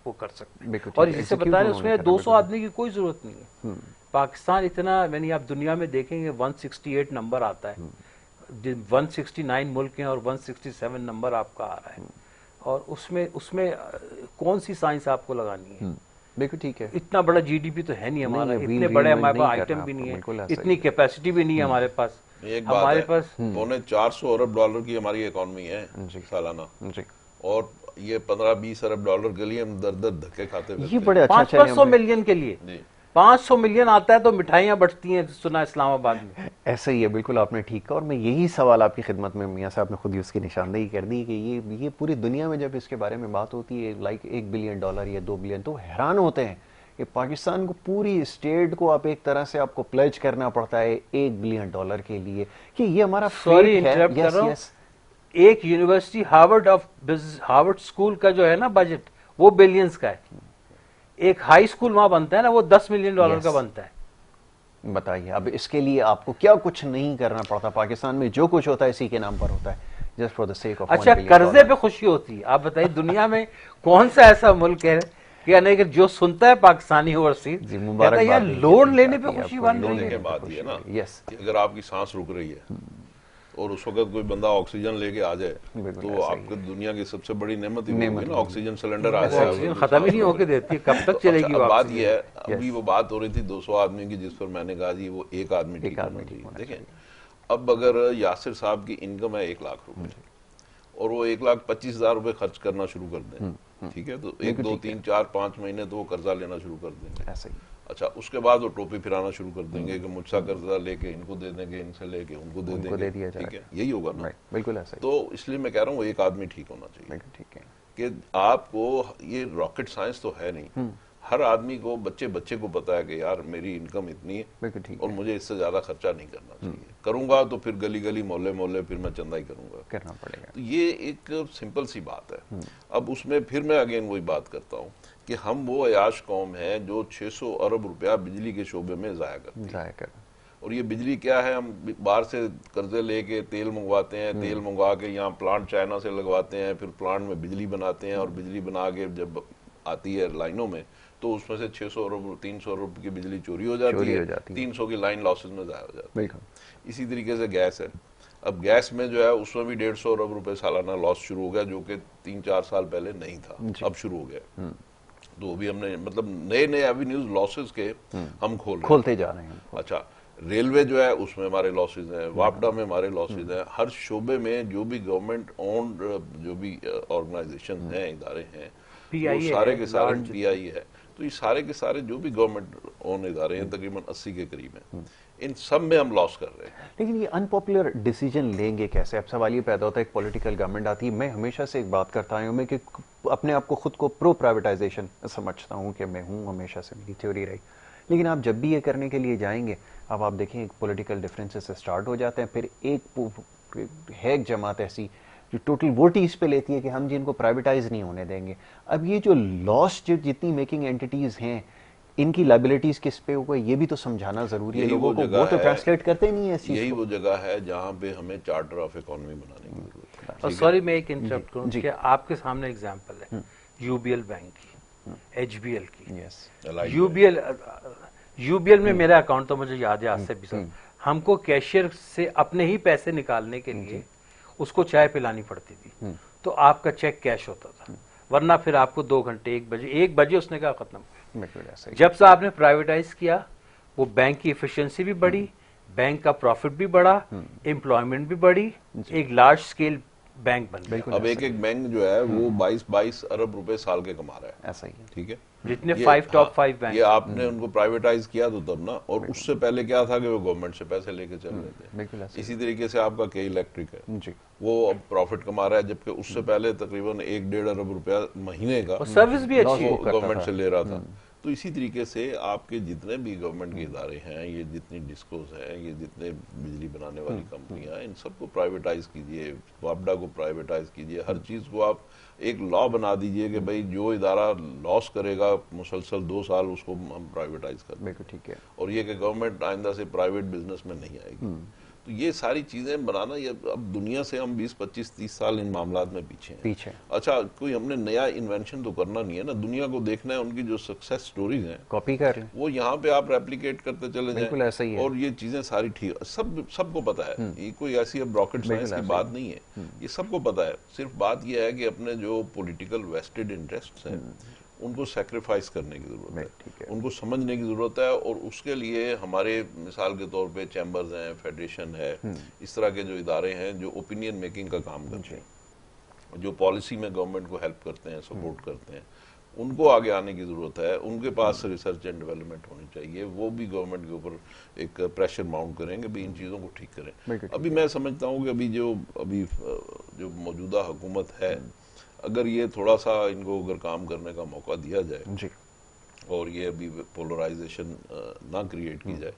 वो कर सकते हैं। और जिसे बता रहे हैं उसमें 200 आदमी की कोई जरूरत नहीं है। पाकिस्तान इतना, यानी आप दुनिया में देखेंगे 168 नंबर आता है, 169 मुल्क हैं और 167 नंबर आपका आ रहा है, और उसमें कौन सी साइंस आपको लगानी है? बिल्कुल ठीक है। इतना बड़ा जीडीपी तो है नहीं हमारा, इतने बड़े हमारे पास आइटम भी नहीं है, इतनी कैपेसिटी भी नहीं है हमारे पास। हमारे पास $450 अरब की हमारी इकोनॉमी है सालाना, और ये 15-20 अरब डॉलर के लिए हम दर धक्के खाते ये रहते बड़े अच्छा 500 मिलियन के लिए जी 500 मिलियन आता है तो मिठाइयां बंटती हैं, सुना इस्लामाबाद में। ऐसा ही है, बिल्कुल आपने ठीक कहा। और मैं यही सवाल आपकी खिदमत में, मियाँ साहब ने खुद ही उसकी निशानदेही कर दी कि ये पूरी दुनिया में जब इसके बारे में बात होती है लाइक $1 बिलियन या 2 बिलियन, तो हैरान होते हैं कि पाकिस्तान को, पूरी स्टेट को आप एक तरह से आपको प्लेज करना पड़ता है $1 बिलियन के लिए कि ये हमारा सॉरी fate है। इंटरप्ट कर यस रहा हूं, यस एक यूनिवर्सिटी हार्वर्ड स्कूल का जो है ना बजट, वो बिलियंस का है। एक हाई स्कूल वहां बनता है ना, वो $10 मिलियन Yes. का बनता है। बताइए, अब इसके लिए आपको क्या कुछ नहीं करना पड़ता। पाकिस्तान में जो कुछ होता है इसी के नाम पर होता है, just for the sake of अच्छा, कर्जे पे खुशी होती है। आप बताइए दुनिया में कौन सा ऐसा मुल्क है कि यानी कि जो सुनता है पाकिस्तानी ओवरसीज जी, कहता मुबारकबाद है यार है, लोन ये लेने बात पे है, खुशी आपको बन लोन रही देखिए है। बात ये ना यस कि अगर आपकी सांस रुक रही है और उस वक्त कोई बंदा ऑक्सीजन लेके आ जाए बिल्कुल तो ऐसा ही आपको दुनिया की सबसे बड़ी नेमत ही नेमत होगी ना, होगी। ऑक्सीजन सिलेंडर आ वो जाए ऑक्सीजन तो खत्म ही नहीं सांस होके रुक देती है, कब तो तक चलेगी अच्छा, वो अब बात ऑक्सीजन? ये है, अभी वो बात हो रही थी 200 आदमी की, जिस पर मैंने कहा जी वो एक आदमी ठीक आदमी होना ठीक चाहिए। होना देखें, अब अगर यासिर साहब की इनकम है 1 लाख रुपए और वो 1,25,000 रुपए खर्च करना शुरू कर दें, ठीक है, तो 1, 2, 3, 4, 5 महीने तो वो कर्जा लेना शुरू कर देंगे। ऐसा ही अच्छा, उसके बाद वो टोपी फिराना शुरू कर देंगे कि मुझसे कर्जा लेके इनको दे देंगे, इनसे लेके उनको दे उनको देंगे, दे दिया ठीक है, जाएगा। यही होगा ना। राइट, बिल्कुल ऐसा ही, तो इसलिए मैं कह रहा हूँ वो एक आदमी ठीक होना चाहिए बिल्कुल ठीक है। कि आपको ये रॉकेट साइंस तो है नहीं, हर आदमी को, बच्चे को पता है कि यार मेरी इनकम इतनी है बिल्कुल ठीक और है, मुझे इससे ज्यादा खर्चा नहीं करना चाहिए, करूंगा तो फिर गली गली मोहल्ले मोहल्ले फिर मैं चंदा ही करूंगा। करना पड़ेगा। तो ये एक सिंपल सी बात है। अब उसमें फिर मैं अगेन वही बात करता हूँ कि हम वो अयाश कौम है जो 600 अरब रुपया बिजली के शोबे में जाया करती है। जाया कर, और ये बिजली क्या है, हम बाहर से कर्जे लेके तेल मंगवाते हैं, तेल मंगवा के यहाँ प्लांट चाइना से लगवाते हैं, फिर प्लांट में बिजली बनाते हैं और बिजली बना के जब आती है लाइनों में तो उसमें से 600 अरब 300 अरब की बिजली चोरी हो जाती है, 300 की लाइन लॉसेज में जाया हो जाती है। बिल्कुल इसी तरीके से गैस है, अब गैस में जो है उसमें भी 150 अरब रुपए सालाना लॉस शुरू हो गया, जो कि 3-4 साल पहले नहीं था, अब शुरू हो गया। तो अभी हमने मतलब नए नए एवेन्यूज लॉसेस के हम खोलते जा रहे हैं। अच्छा, रेलवे जो है उसमें हमारे लॉसेज हैं, वापडा में हमारे लॉसेज हैं, हर शोबे में जो भी गवर्नमेंट ओन्ड जो भी ऑर्गेनाइजेशन हैं, इदारे हैं, वो सारे के सारे PI है, तो ये सारे के सारे जो भी गवर्नमेंट ओन इदारे हैं तकरीबन 80 के करीब हैं, इन सब में हम लॉस कर रहे हैं। लेकिन ये अनपॉपुलर डिसीजन लेंगे कैसे? अब सवाल ये पैदा होता है, एक पॉलिटिकल गवर्नमेंट आती है। मैं हमेशा से एक बात करता हूँ मैं कि अपने आप को खुद को प्रो प्राइवेटाइजेशन समझता हूँ कि मैं हूँ, हमेशा से मेरी थ्योरी रही। लेकिन आप जब भी ये करने के लिए जाएंगे, अब आप देखें एक पॉलिटिकल डिफरेंसेस से स्टार्ट हो जाते हैं, फिर एक है एक जमात ऐसी जो टोटल वोट ही इस पे लेती है कि हम जी इनको प्राइवेटाइज नहीं होने देंगे। अब ये जो लॉस जो जितनी मेकिंग एंटिटीज हैं, इनकी लाइबिलिटीज किस पे होगा, ये भी तो समझाना जरूरी है लोगों को। वो तो ट्रांसलेट करते नहीं है इस चीज को। यही वो जगह है जहाँ पे हमें चार्टर ऑफ इकोनॉमी बनाने की जरूरत है। और सॉरी मैं एक इंटरप्ट करूं कि आपके सामने एग्जांपल है UBL बैंक की, HBL की। UBL में मेरा अकाउंट तो मुझे याद है आज से 20 साल, हमको कैशियर से अपने ही पैसे निकालने के लिए उसको चाय पिलानी पड़ती थी, तो आपका चेक कैश होता था, वरना फिर आपको 2 घंटे 1 बजे उसने कहा खत्म। जब से आपने प्राइवेटाइज किया, वो बैंक की एफिशिएंसी भी बढ़ी, बैंक का प्रॉफिट भी बढ़ा, एम्प्लॉयमेंट भी बढ़ी, एक लार्ज स्केल बैंक बन गया। अब एक बैंक जो है वो 22 अरब रुपए साल के कमा रहा है, ऐसा ही है, ठीक है, जितने 5 टॉप 5 बैंक। ये आपने उनको प्राइवेटाइज किया तो तब ना, और उससे पहले क्या था कि वो गवर्नमेंट से पैसे लेके चल रहे थे। इसी तरीके से आपका के इलेक्ट्रिक है जी, वो अब प्रॉफिट कमा रहा है, जबकि उससे पहले तकरीबन 1-1.5 अरब रुपया महीने का सर्विस भी अच्छी है, गवर्नमेंट से ले रहा था। तो इसी तरीके से आपके जितने भी गवर्नमेंट के इदारे हैं, ये जितनी डिस्कोस हैं, ये जितने बिजली बनाने वाली कंपनियां हैं, इन सबको प्राइवेटाइज कीजिए, वापडा को प्राइवेटाइज कीजिए, हर चीज को आप एक लॉ बना दीजिए कि भाई जो इदारा लॉस करेगा मुसलसल 2 साल उसको हम प्राइवेटाइज कर दें। ठीक है। और ये कि गवर्नमेंट आइंदा से प्राइवेट बिजनेस में नहीं आएगी। तो ये सारी चीजें बनाना, ये अब दुनिया से हम 20, 25, 30 साल इन मामलात में पीछे हैं। अच्छा, कोई हमने नया इन्वेंशन तो करना नहीं है ना, दुनिया को देखना है उनकी जो सक्सेस स्टोरीज हैं, कॉपी कर लें, वो यहाँ पे आप रेप्लिकेट करते चले जाएं, ऐसा ही है। और ये चीजें सारी ठीक, सबको पता है, ये कोई ऐसी अब रॉकेट साइंस की बात नहीं है, ये सबको पता है। सिर्फ बात यह है कि अपने जो पॉलिटिकल वेस्टेड इंटरेस्ट हैं उनको सैक्रिफाइस करने की जरूरत है, उनको समझने की जरूरत है, और उसके लिए हमारे मिसाल के तौर पे चैम्बर्स हैं, फेडरेशन है, इस तरह के जो इदारे हैं जो ओपिनियन मेकिंग का काम करते हैं, जो पॉलिसी में गवर्नमेंट को हेल्प करते हैं, सपोर्ट करते हैं, उनको आगे आने की जरूरत है। उनके पास रिसर्च एंड डेवलपमेंट होनी चाहिए, वो भी गवर्नमेंट के ऊपर एक प्रेशर माउंट करेंगे भी इन चीज़ों को ठीक करें। अभी मैं समझता हूँ कि अभी जो मौजूदा हुकूमत है, अगर ये थोड़ा सा इनको अगर काम करने का मौका दिया जाए और ये अभी पोलराइजेशन ना क्रिएट की जाए,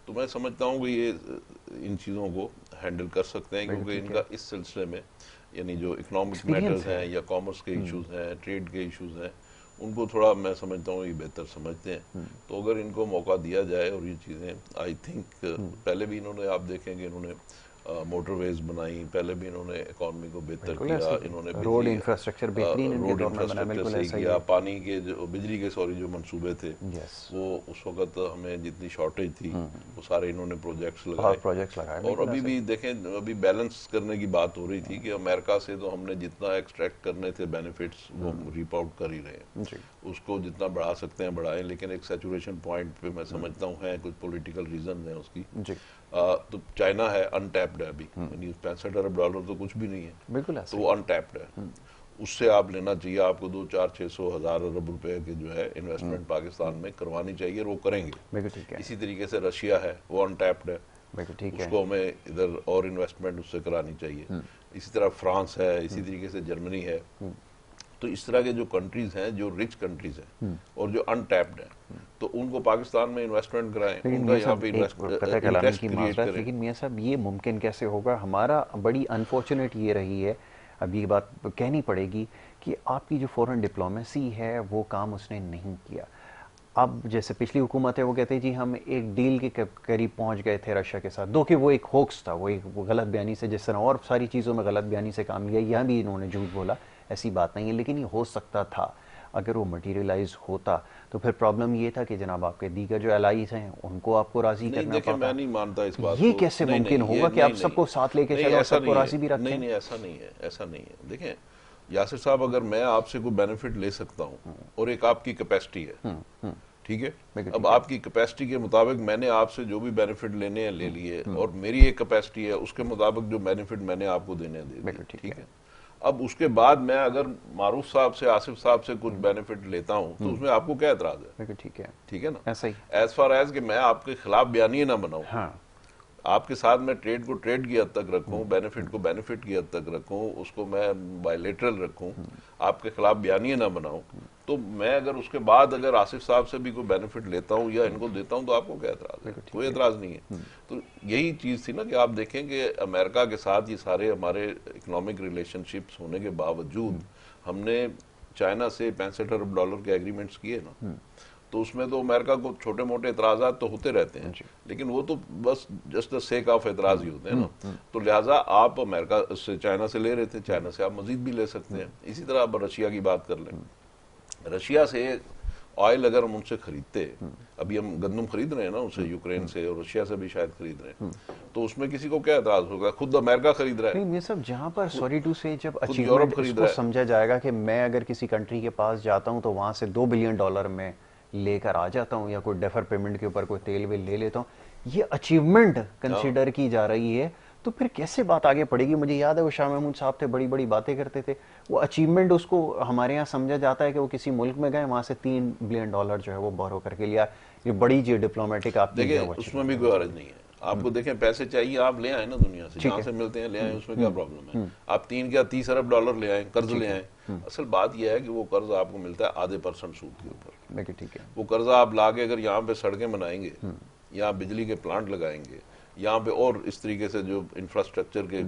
तो मैं समझता हूँ कि ये इन चीज़ों को हैंडल कर सकते हैं, क्योंकि इनका इस सिलसिले में यानी जो इकोनॉमिक मैटर्स हैं या कॉमर्स के इश्यूज हैं, ट्रेड के इश्यूज हैं, उनको थोड़ा मैं समझता हूँ ये बेहतर समझते हैं। तो अगर इनको मौका दिया जाए और ये चीज़ें, आई थिंक पहले भी इन्होंने, आप देखेंगे इन्होंने मोटरवेज बनाई, पहले भी इन्होंने इकोनॉमी को बेहतर किया, इन्होंने रोड इंफ्रास्ट्रक्चर बेहतरीन रोड इंफ्रास्ट्रक्चर सही किया, पानी के जो बिजली के जो मंसूबे थे वो उस वक्त हमें जितनी शॉर्टेज थी वो सारे इन्होंने प्रोजेक्ट्स लगाए। और अभी भी देखें, अभी बैलेंस करने की बात हो रही थी कि अमेरिका से तो हमने जितना एक्सट्रैक्ट करने थे बेनिफिट्स वो रीप आउट कर ही रहे हैं, उसको जितना बढ़ा सकते हैं बढ़ाएं, लेकिन एक सैचुरेशन पॉइंट पे मैं समझता हूँ है कुछ पॉलिटिकल रीजन है उसकी। तो चाइना है अनटैप्ड है अभी, यानी $65 अरब तो कुछ भी नहीं है, बिल्कुल तो वो अनटैप्ड है। उससे आप लेना चाहिए, आपको 2, 4, 600 हज़ार अरब रुपए के जो है इन्वेस्टमेंट पाकिस्तान में करवानी चाहिए, और वो करेंगे। इसी तरीके से रशिया है, वो अनटैप्ड है, उसको हमें इधर और इन्वेस्टमेंट उससे करानी चाहिए। इसी तरह फ्रांस है, इसी तरीके से जर्मनी है। तो इस तरह के जो कंट्रीज हैं, जो रिच कंट्रीज हैं और जो अनटैप्ड हैं, तो उनको पाकिस्तान में इन्वेस्टमेंट कराएं, उनका यहाँ पे इंटरेस्ट क्रिएट करें। लेकिन मियां साहब, ये मुमकिन कैसे होगा? हमारा बड़ी अनफॉर्चुनेट ये रही है, अब ये बात कहनी पड़ेगी कि आपकी जो फॉरेन डिप्लोमेसी है वो काम उसने नहीं किया। अब जैसे पिछली हुकूमत है, वो कहते हैं जी हम एक डील के करीब पहुंच गए थे रशिया के साथ, दो कि वो एक होक्स था, वो गलत बयानी से, जिस तरह और सारी चीज़ों में गलत बयानी से काम लिया, यहाँ भी इन्होंने झूठ बोला, ऐसी बात नहीं है, लेकिन ये हो सकता था। अगर वो मटीरियलाइज होता तो फिर प्रॉब्लम ये था कि जनाब आपके दीगर जो एलाइज हैं उनको आपको राजी करना पड़ता। मैं नहीं मानता इस बात ये कैसे मुमकिन होगा कि आप सबको साथ लेके चलो, सबको राजी भी रखें? नहीं, ऐसा नहीं है, ऐसा नहीं है। देखें यासिर साहब, अगर मैं आपसे कोई बेनिफिट ले सकता हूँ और एक आपकी कैपेसिटी है, ठीक है, अब आपकी कैपेसिटी के मुताबिक मैंने आपसे जो भी बेनिफिट लेने हैं ले लिए, और मेरी एक कैपेसिटी है, उसके मुताबिक जो बेनिफिट मैंने आपको देने हैं दे दिए, ठीक है। अब उसके बाद मैं अगर मारूफ साहब से, आसिफ साहब से कुछ बेनिफिट लेता हूं, तो उसमें आपको क्या एतराज है? ठीक है ना, ऐसा ही एज फार एज कि मैं आपके खिलाफ बयानी ना बनाऊं, हाँ। आपके साथ मैं ट्रेड को ट्रेड की हद तक रखूं, बेनिफिट को बेनिफिट की हद तक रखूं, उसको मैं बायलेटरल रखूं, आपके खिलाफ बयानी ना बनाऊं, तो मैं अगर उसके बाद अगर आसिफ साहब से भी कोई बेनिफिट लेता हूं या इनको देता हूं, तो आपको क्या एतराज है? कोई एतराज नहीं है। तो यही चीज थी ना कि आप देखें कि अमेरिका के साथ ये सारे हमारे इकोनॉमिक रिलेशनशिप्स होने के बावजूद हमने चाइना से $65 अरब के एग्रीमेंट्स किए ना, तो उसमें तो अमेरिका को छोटे मोटे एतराजात तो होते रहते हैं, लेकिन वो तो बस जस्ट द सेक ऑफ एतराज ही होते हैं ना। तो लिहाजा आप अमेरिका से, चाइना से ले रहे थे, चाइना से आप मजीद भी ले सकते हैं। इसी तरह आप रशिया की बात कर लें, रशिया से ऑयल अगर हम उनसे खरीदते, अभी हम गंदम खरीद रहे हैं ना उनसे, यूक्रेन से और रशिया से भी शायद खरीद रहे हैं, तो उसमें किसी को क्या एतराज होगा? खुद अमेरिका खरीद रहा है। नहीं, ये सब जहां पर सॉरी टू से जब अचीवमेंट इसको समझा जाएगा कि मैं अगर किसी कंट्री के पास जाता हूं तो वहां से $2 बिलियन में लेकर आ जाता हूं, या कोई डेफर पेमेंट के ऊपर कोई तेल वेल ले लेता हूं, ये अचीवमेंट कंसीडर की जा रही है, तो फिर कैसे बात आगे पड़ेगी? मुझे याद है वो शाह महमूद साहब थे, बड़ी बड़ी बातें करते थे, वो अचीवमेंट उसको हमारे यहाँ समझा जाता है कि वो किसी मुल्क में गए, वहां से $3 बिलियन जो है वो बोरो करके लिया। ये बड़ी जो डिप्लोमेटिक आप देखिए, उसमें भी कोई हर्ज नहीं है। आपको देखें, पैसे चाहिए आप ले आए ना दुनिया से, जहां से मिलते हैं ले आए, उसमें क्या प्रॉब्लम है? आप 3 या 30 अरब डॉलर ले आए, कर्ज ले आए। असल बात यह है कि वो कर्ज आपको मिलता है आधे % सूद के ऊपर, ठीक है। वो कर्जा आप लाके अगर यहाँ पे सड़कें बनाएंगे, यहाँ बिजली के प्लांट लगाएंगे, यहाँ पे और इस तरीके से जो इंफ्रास्ट्रक्चर के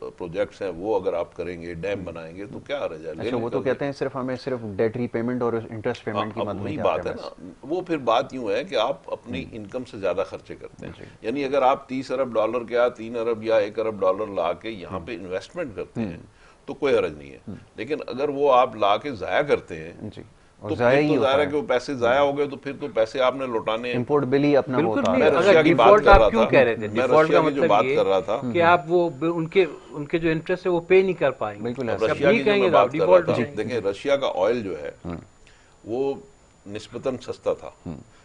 प्रोजेक्ट्स हैं वो अगर आप करेंगे, डैम बनाएंगे, तो क्या रह जाए? अच्छा, वो तो कहते हैं सिर्फ हमें सिर्फ डेट रीपेमेंट और इंटरेस्ट पेमेंट की मदद वही बात है ना। वो फिर बात यूं है कि आप अपनी इनकम से ज्यादा खर्चे करते हैं, यानी अगर आप $30 अरब या 3 अरब या $1 अरब ला के यहाँ पे इन्वेस्टमेंट करते हैं तो कोई हर्ज नहीं है, लेकिन अगर वो आप ला के जाया करते हैं तो फिर तो ज़ाहिर है कि वो पैसे जाया हो गए, तो फिर तो पैसे आपने लौटाने हैं। इंपोर्ट बिल ही अपना होता है। मैं रशिया की बात कर रहा था, कह रहे थे डिफॉल्ट का मतलब बात कर रहा था कि आप वो उनके जो इंटरेस्ट है वो पे नहीं कर पाएंगे। बिल्कुल रशिया की मैं बात कर रहा था। देखिए, रशिया का ऑयल जो है वो निस्बतन सस्ता था,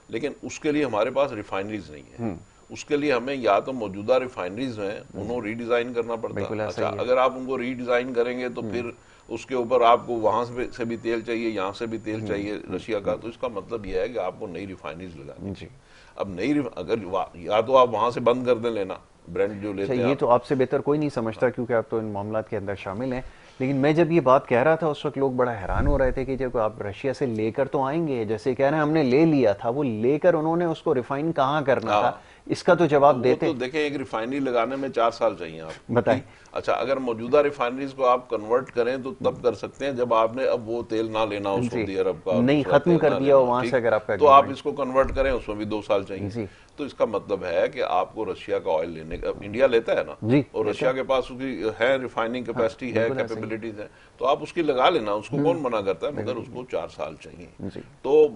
लेकिन उसके लिए हमारे पास रिफाइनरीज नहीं है। उसके लिए हमें या तो मौजूदा रिफाइनरीज हैं उनको रीडिजाइन करना पड़ता है। अच्छा, अगर आप उनको रीडिजाइन करेंगे तो फिर उसके ऊपर आपको वहां से भी तेल चाहिए, यहाँ से भी तेल चाहिए रशिया का, तो इसका मतलब यह है कि आपको नई रिफाइनरीज लगानी चाहिए। अब अगर या तो आप वहां से बंद कर दें लेना ब्रांड जो अच्छा, लेते हैं ये तो आपसे बेहतर कोई नहीं समझता क्योंकि आप तो इन मामलात के अंदर शामिल हैं। लेकिन मैं जब ये बात कह रहा था उस वक्त लोग बड़ा हैरान हो रहे थे कि जब आप रशिया से लेकर तो आएंगे, जैसे कह रहे हैं हमने ले लिया था, वो लेकर उन्होंने उसको रिफाइन कहाँ करना था, इसका तो जवाब वो देते। तो देखें, एक रिफाइनरी लगाने में 4 साल चाहिए आपको। बताएं। अच्छा, अगर मौजूदा रिफाइनरीज को आप कन्वर्ट करें तो तब कर सकते हैं जब आपने अब वो तेल ना लेना हो जी, सऊदी अरब का और नहीं दूसरा खत्म तेल कर ना दिया हो लेना, वहां ठीक? से अगर आपका तो आप agreement। इसको कन्वर्ट करें, उसमें भी 2 साल चाहिए। जी। तो इसका मतलब है कि आपको रशिया का ऑयल लेने का, इंडिया लेता है ना, जी, और लेता रशिया के पास उसकी है रिफाइनिंग कैपेसिटी है, बिल्कुल ऐसा ही। कैपेबिलिटीज है, तो आप उसकी लगा लेना, उसको कौन मना करता है, मगर उसको 4 साल चाहिए। जी। तो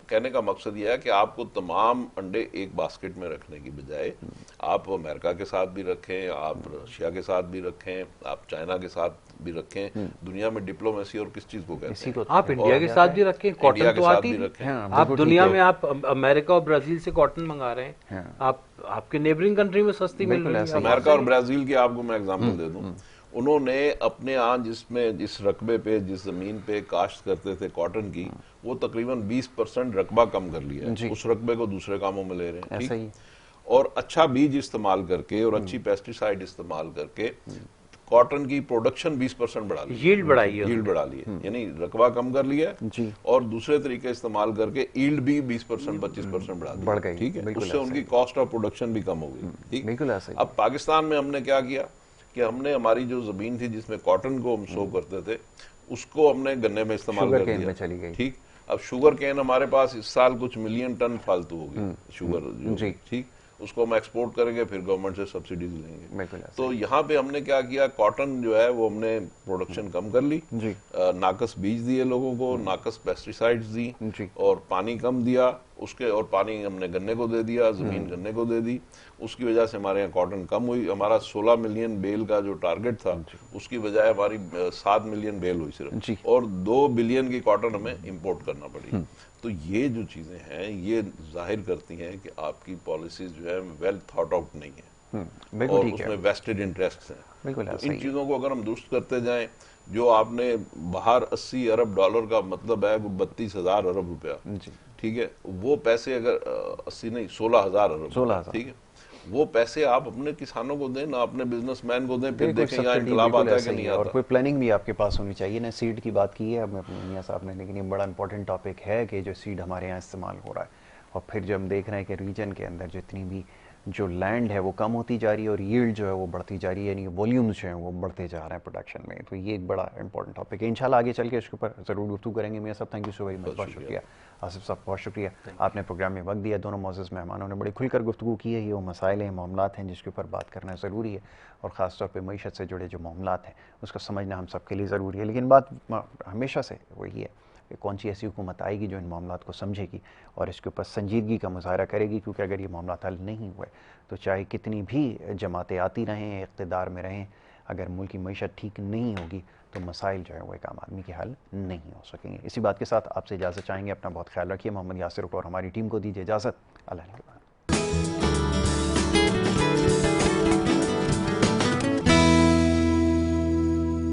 कहने का मकसद यह है कि आपको तमाम अंडे एक बास्केट में रखने की बजाय आप अमेरिका के साथ भी रखें, आप रशिया के साथ भी रखें, आप चाइना के साथ भी रखें। दुनिया में डिप्लोमेसी और किस चीज को कहते इसी हैं, को आप इंडिया के साथ भी रखें, इंडिया कॉटन के तो साथ आती भी नहीं। रखें। हाँ, आप बिल्कुल दुनिया ठीक में है। आप अमेरिका और ब्राजील से कॉटन मंगा रहे हैं, हाँ। आप आपके नेबरिंग कंट्री में सस्ती मिल बिल्कुल रही ऐसा है। ही। अमेरिका और ब्राजील की आपको मैं एग्जांपल दे दूं, उन्होंने अपने यहाँ जिस रकबे पे, जिस जमीन पे काश्त करते थे कॉटन की, वो तकरीबन 20% रकबा कम कर लिया जी। है, उस रकबे को दूसरे कामों में ले रहे हैं, ऐसा ठीक? ही। और अच्छा बीज इस्तेमाल करके और अच्छी पेस्टिसाइड इस्तेमाल करके कॉटन की प्रोडक्शन 20% बढ़ा ली, यील्ड बढ़ाई है यील्ड बढ़ा ली है, यानी रकबा कम कर लिया है, जी। और दूसरे तरीके इस्तेमाल करके यील्ड भी 20% 25% बढ़ा दी, बढ़ गई, ठीक है? बिल्कुल उससे ऐसा उनकी ही। कॉस्ट ऑफ प्रोडक्शन भी कम हो गई, ठीक? बिल्कुल ऐसा ही। अब पाकिस्तान में हमने क्या किया कि हमने हमारी जो जमीन थी जिसमें कॉटन को हम सो करते थे, उसको हमने गन्ने में इस्तेमाल शुगर कर केन दिया, में चली गई। ठीक? अब शुगर केन हमारे पास इस साल कुछ मिलियन टन फालतू हो गई शुगर जो, जी। ठीक? उसको हम एक्सपोर्ट करेंगे, फिर गवर्नमेंट से सब्सिडीज लेंगे। बिल्कुल ऐसा तो यहाँ पे हमने क्या किया, कॉटन जो है वो हमने प्रोडक्शन कम कर ली, जी। नाकस बीज दिए लोगों को, नाकस पेस्टिसाइड्स दी, जी। और पानी कम दिया उसके, और पानी हमने गन्ने को दे दिया, जमीन गन्ने को दे दी। उसकी वजह से हमारे यहाँ कॉटन कम हुई। हमारा 16 मिलियन बेल का जो टारगेट था, उसकी बजाय हमारी 7 मिलियन बेल हुई जी। सिर्फ, और 2 बिलियन की कॉटन हमें इंपोर्ट करना पड़ी। तो ये जो चीजें हैं ये जाहिर करती हैं कि आपकी पॉलिसीज जो है वेल थॉट आउट नहीं है, बिल्कुल और ठीक है। उसमें वेस्टेड इंटरेस्ट हैं। बिल्कुल तो ऐसा इन ही है। चीजों को अगर हम दुरुस्त करते जाएं, जो आपने बाहर 80 अरब डॉलर का मतलब है वो 32,000 अरब रुपया, जी। ठीक है? वो पैसे अगर 80 नहीं 16,000 अरब, 16,000, ठीक है? वो पैसे आप अपने किसानों को दें ना, अपने बिजनेसमैन को दें, फिर बिल्कुल देखें यहाँ सब्सिडी इनकलाब बिल्कुल आता है ऐसा कि ही नहीं है। और आता। कोई प्लानिंग भी आपके पास होनी चाहिए ना। सीड की बात की है अब अपने मियाँ साहब ने, लेकिन ये बड़ा इंपॉर्टेंट टॉपिक है कि जो सीड हमारे यहाँ इस्तेमाल हो रहा है, और फिर जो हम देख रहे हैं कि रीजन के अंदर जितनी भी जो लैंड है वो कम होती जा रही है और यील्ड जो है वो बढ़ती जा रही है, यानी वॉल्यूम्स जो हैं वो बढ़ते जा रहे हैं प्रोडक्शन में। तो ये एक बड़ा इंपॉर्टेंट टॉपिक है। इंशाल्लाह आगे चल के इसके ऊपर ज़रूर गुफ्तगू करेंगे। मियाँ साहब thank you so very much, बहुत शुक्रिया। आसिफ साहब बहुत शुक्रिया, आपने प्रोग्राम में वक्त दिया। दोनों मोअज़्ज़ज़ मेहमानों ने बड़ी खुलकर गुफ्तगू की है। ये वो मसाइल हैं, मामलात हैं जिसके ऊपर बात करना ज़रूरी है, और ख़ास तौर पे मईशत से जुड़े जो मामलात हैं उसको समझना हम सब के लिए ज़रूरी है। लेकिन बात हमेशा से वही है कि कौन सी ऐसी हुकूमत आएगी जो इन मामलात को समझेगी और इसके ऊपर संजीदगी का मुज़ाहरा करेगी। क्योंकि अगर ये मामलात हल नहीं हुए तो चाहे कितनी भी जमातें आती रहें, इक़्तिदार में रहें, अगर मुल्क की मईशत ठीक नहीं होगी तो मसाइल जो है वो एक आम आदमी के हल नहीं हो सकेंगे। इसी बात के साथ आपसे इजाज़त चाहेंगे। अपना बहुत ख्याल रखिए। मोहम्मद यासिर और हमारी टीम को दीजिए इजाज़त। अल्लाह ने